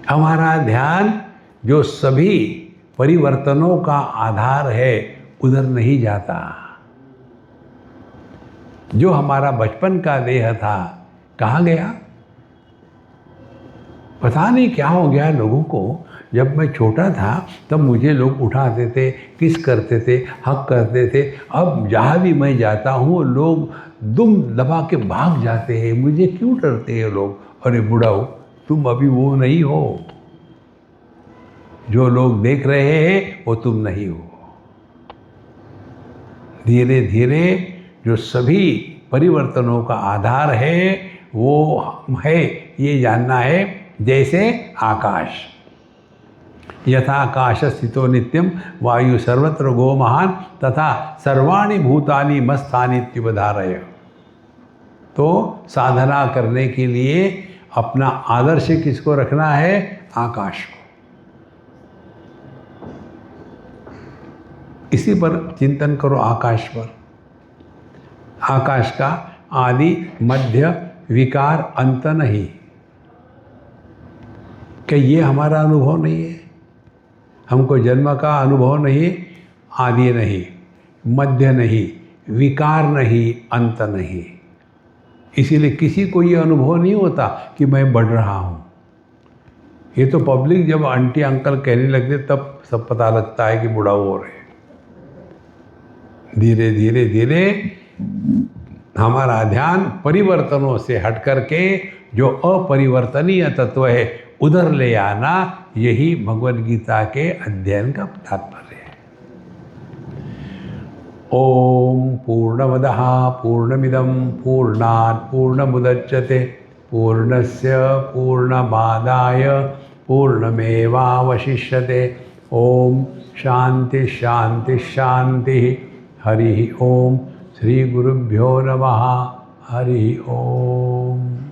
हमारा ध्यान जो सभी परिवर्तनों का आधार है उधर नहीं जाता। जो हमारा बचपन का देह था कहाँ गया? पता नहीं क्या हो गया लोगों को। जब मैं छोटा था तब मुझे लोग उठाते थे, किस करते थे, हक करते थे। अब जहाँ भी मैं जाता हूँ लोग दुम दबा के भाग जाते हैं। मुझे क्यों डरते हैं लोग? अरे बुढ़ाओ तुम अभी वो नहीं हो, जो लोग देख रहे हैं वो तुम नहीं हो। धीरे धीरे जो सभी परिवर्तनों का आधार है वो है ये जानना है। जैसे आकाश, यथाकाश स्थितो नित्यम वायु सर्वत्र गो महान तथा सर्वाणि भूतानि मत्स्थानीत्युपधारय। तो साधना करने के लिए अपना आदर्श किसको रखना है? आकाश को। इसी पर चिंतन करो, आकाश पर। आकाश का आदि मध्य विकार अंत नहीं। क्या ये हमारा अनुभव नहीं है? हमको जन्म का अनुभव नहीं, आदि नहीं, मध्य नहीं, विकार नहीं, अंत नहीं। इसीलिए किसी को ये अनुभव नहीं होता कि मैं बढ़ रहा हूँ। ये तो पब्लिक जब आंटी अंकल कहने लगते तब सब पता लगता है कि बूढ़ा हो रहे। धीरे धीरे धीरे हमारा ध्यान परिवर्तनों से हट करके जो अपरिवर्तनीय तत्व है उधर ले आना, यही भगवद गीता के अध्ययन का तात्पर्य है। ओम पूर्णमदः पूर्णमिदं पूर्णात् पूर्णमुदच्यते पूर्णस्य पूर्णमादाय पूर्णमेवावशिष्यते। ओम शांति शांति शांति। हरि ओम। श्री गुरुभ्यो नमः। हरि ओम।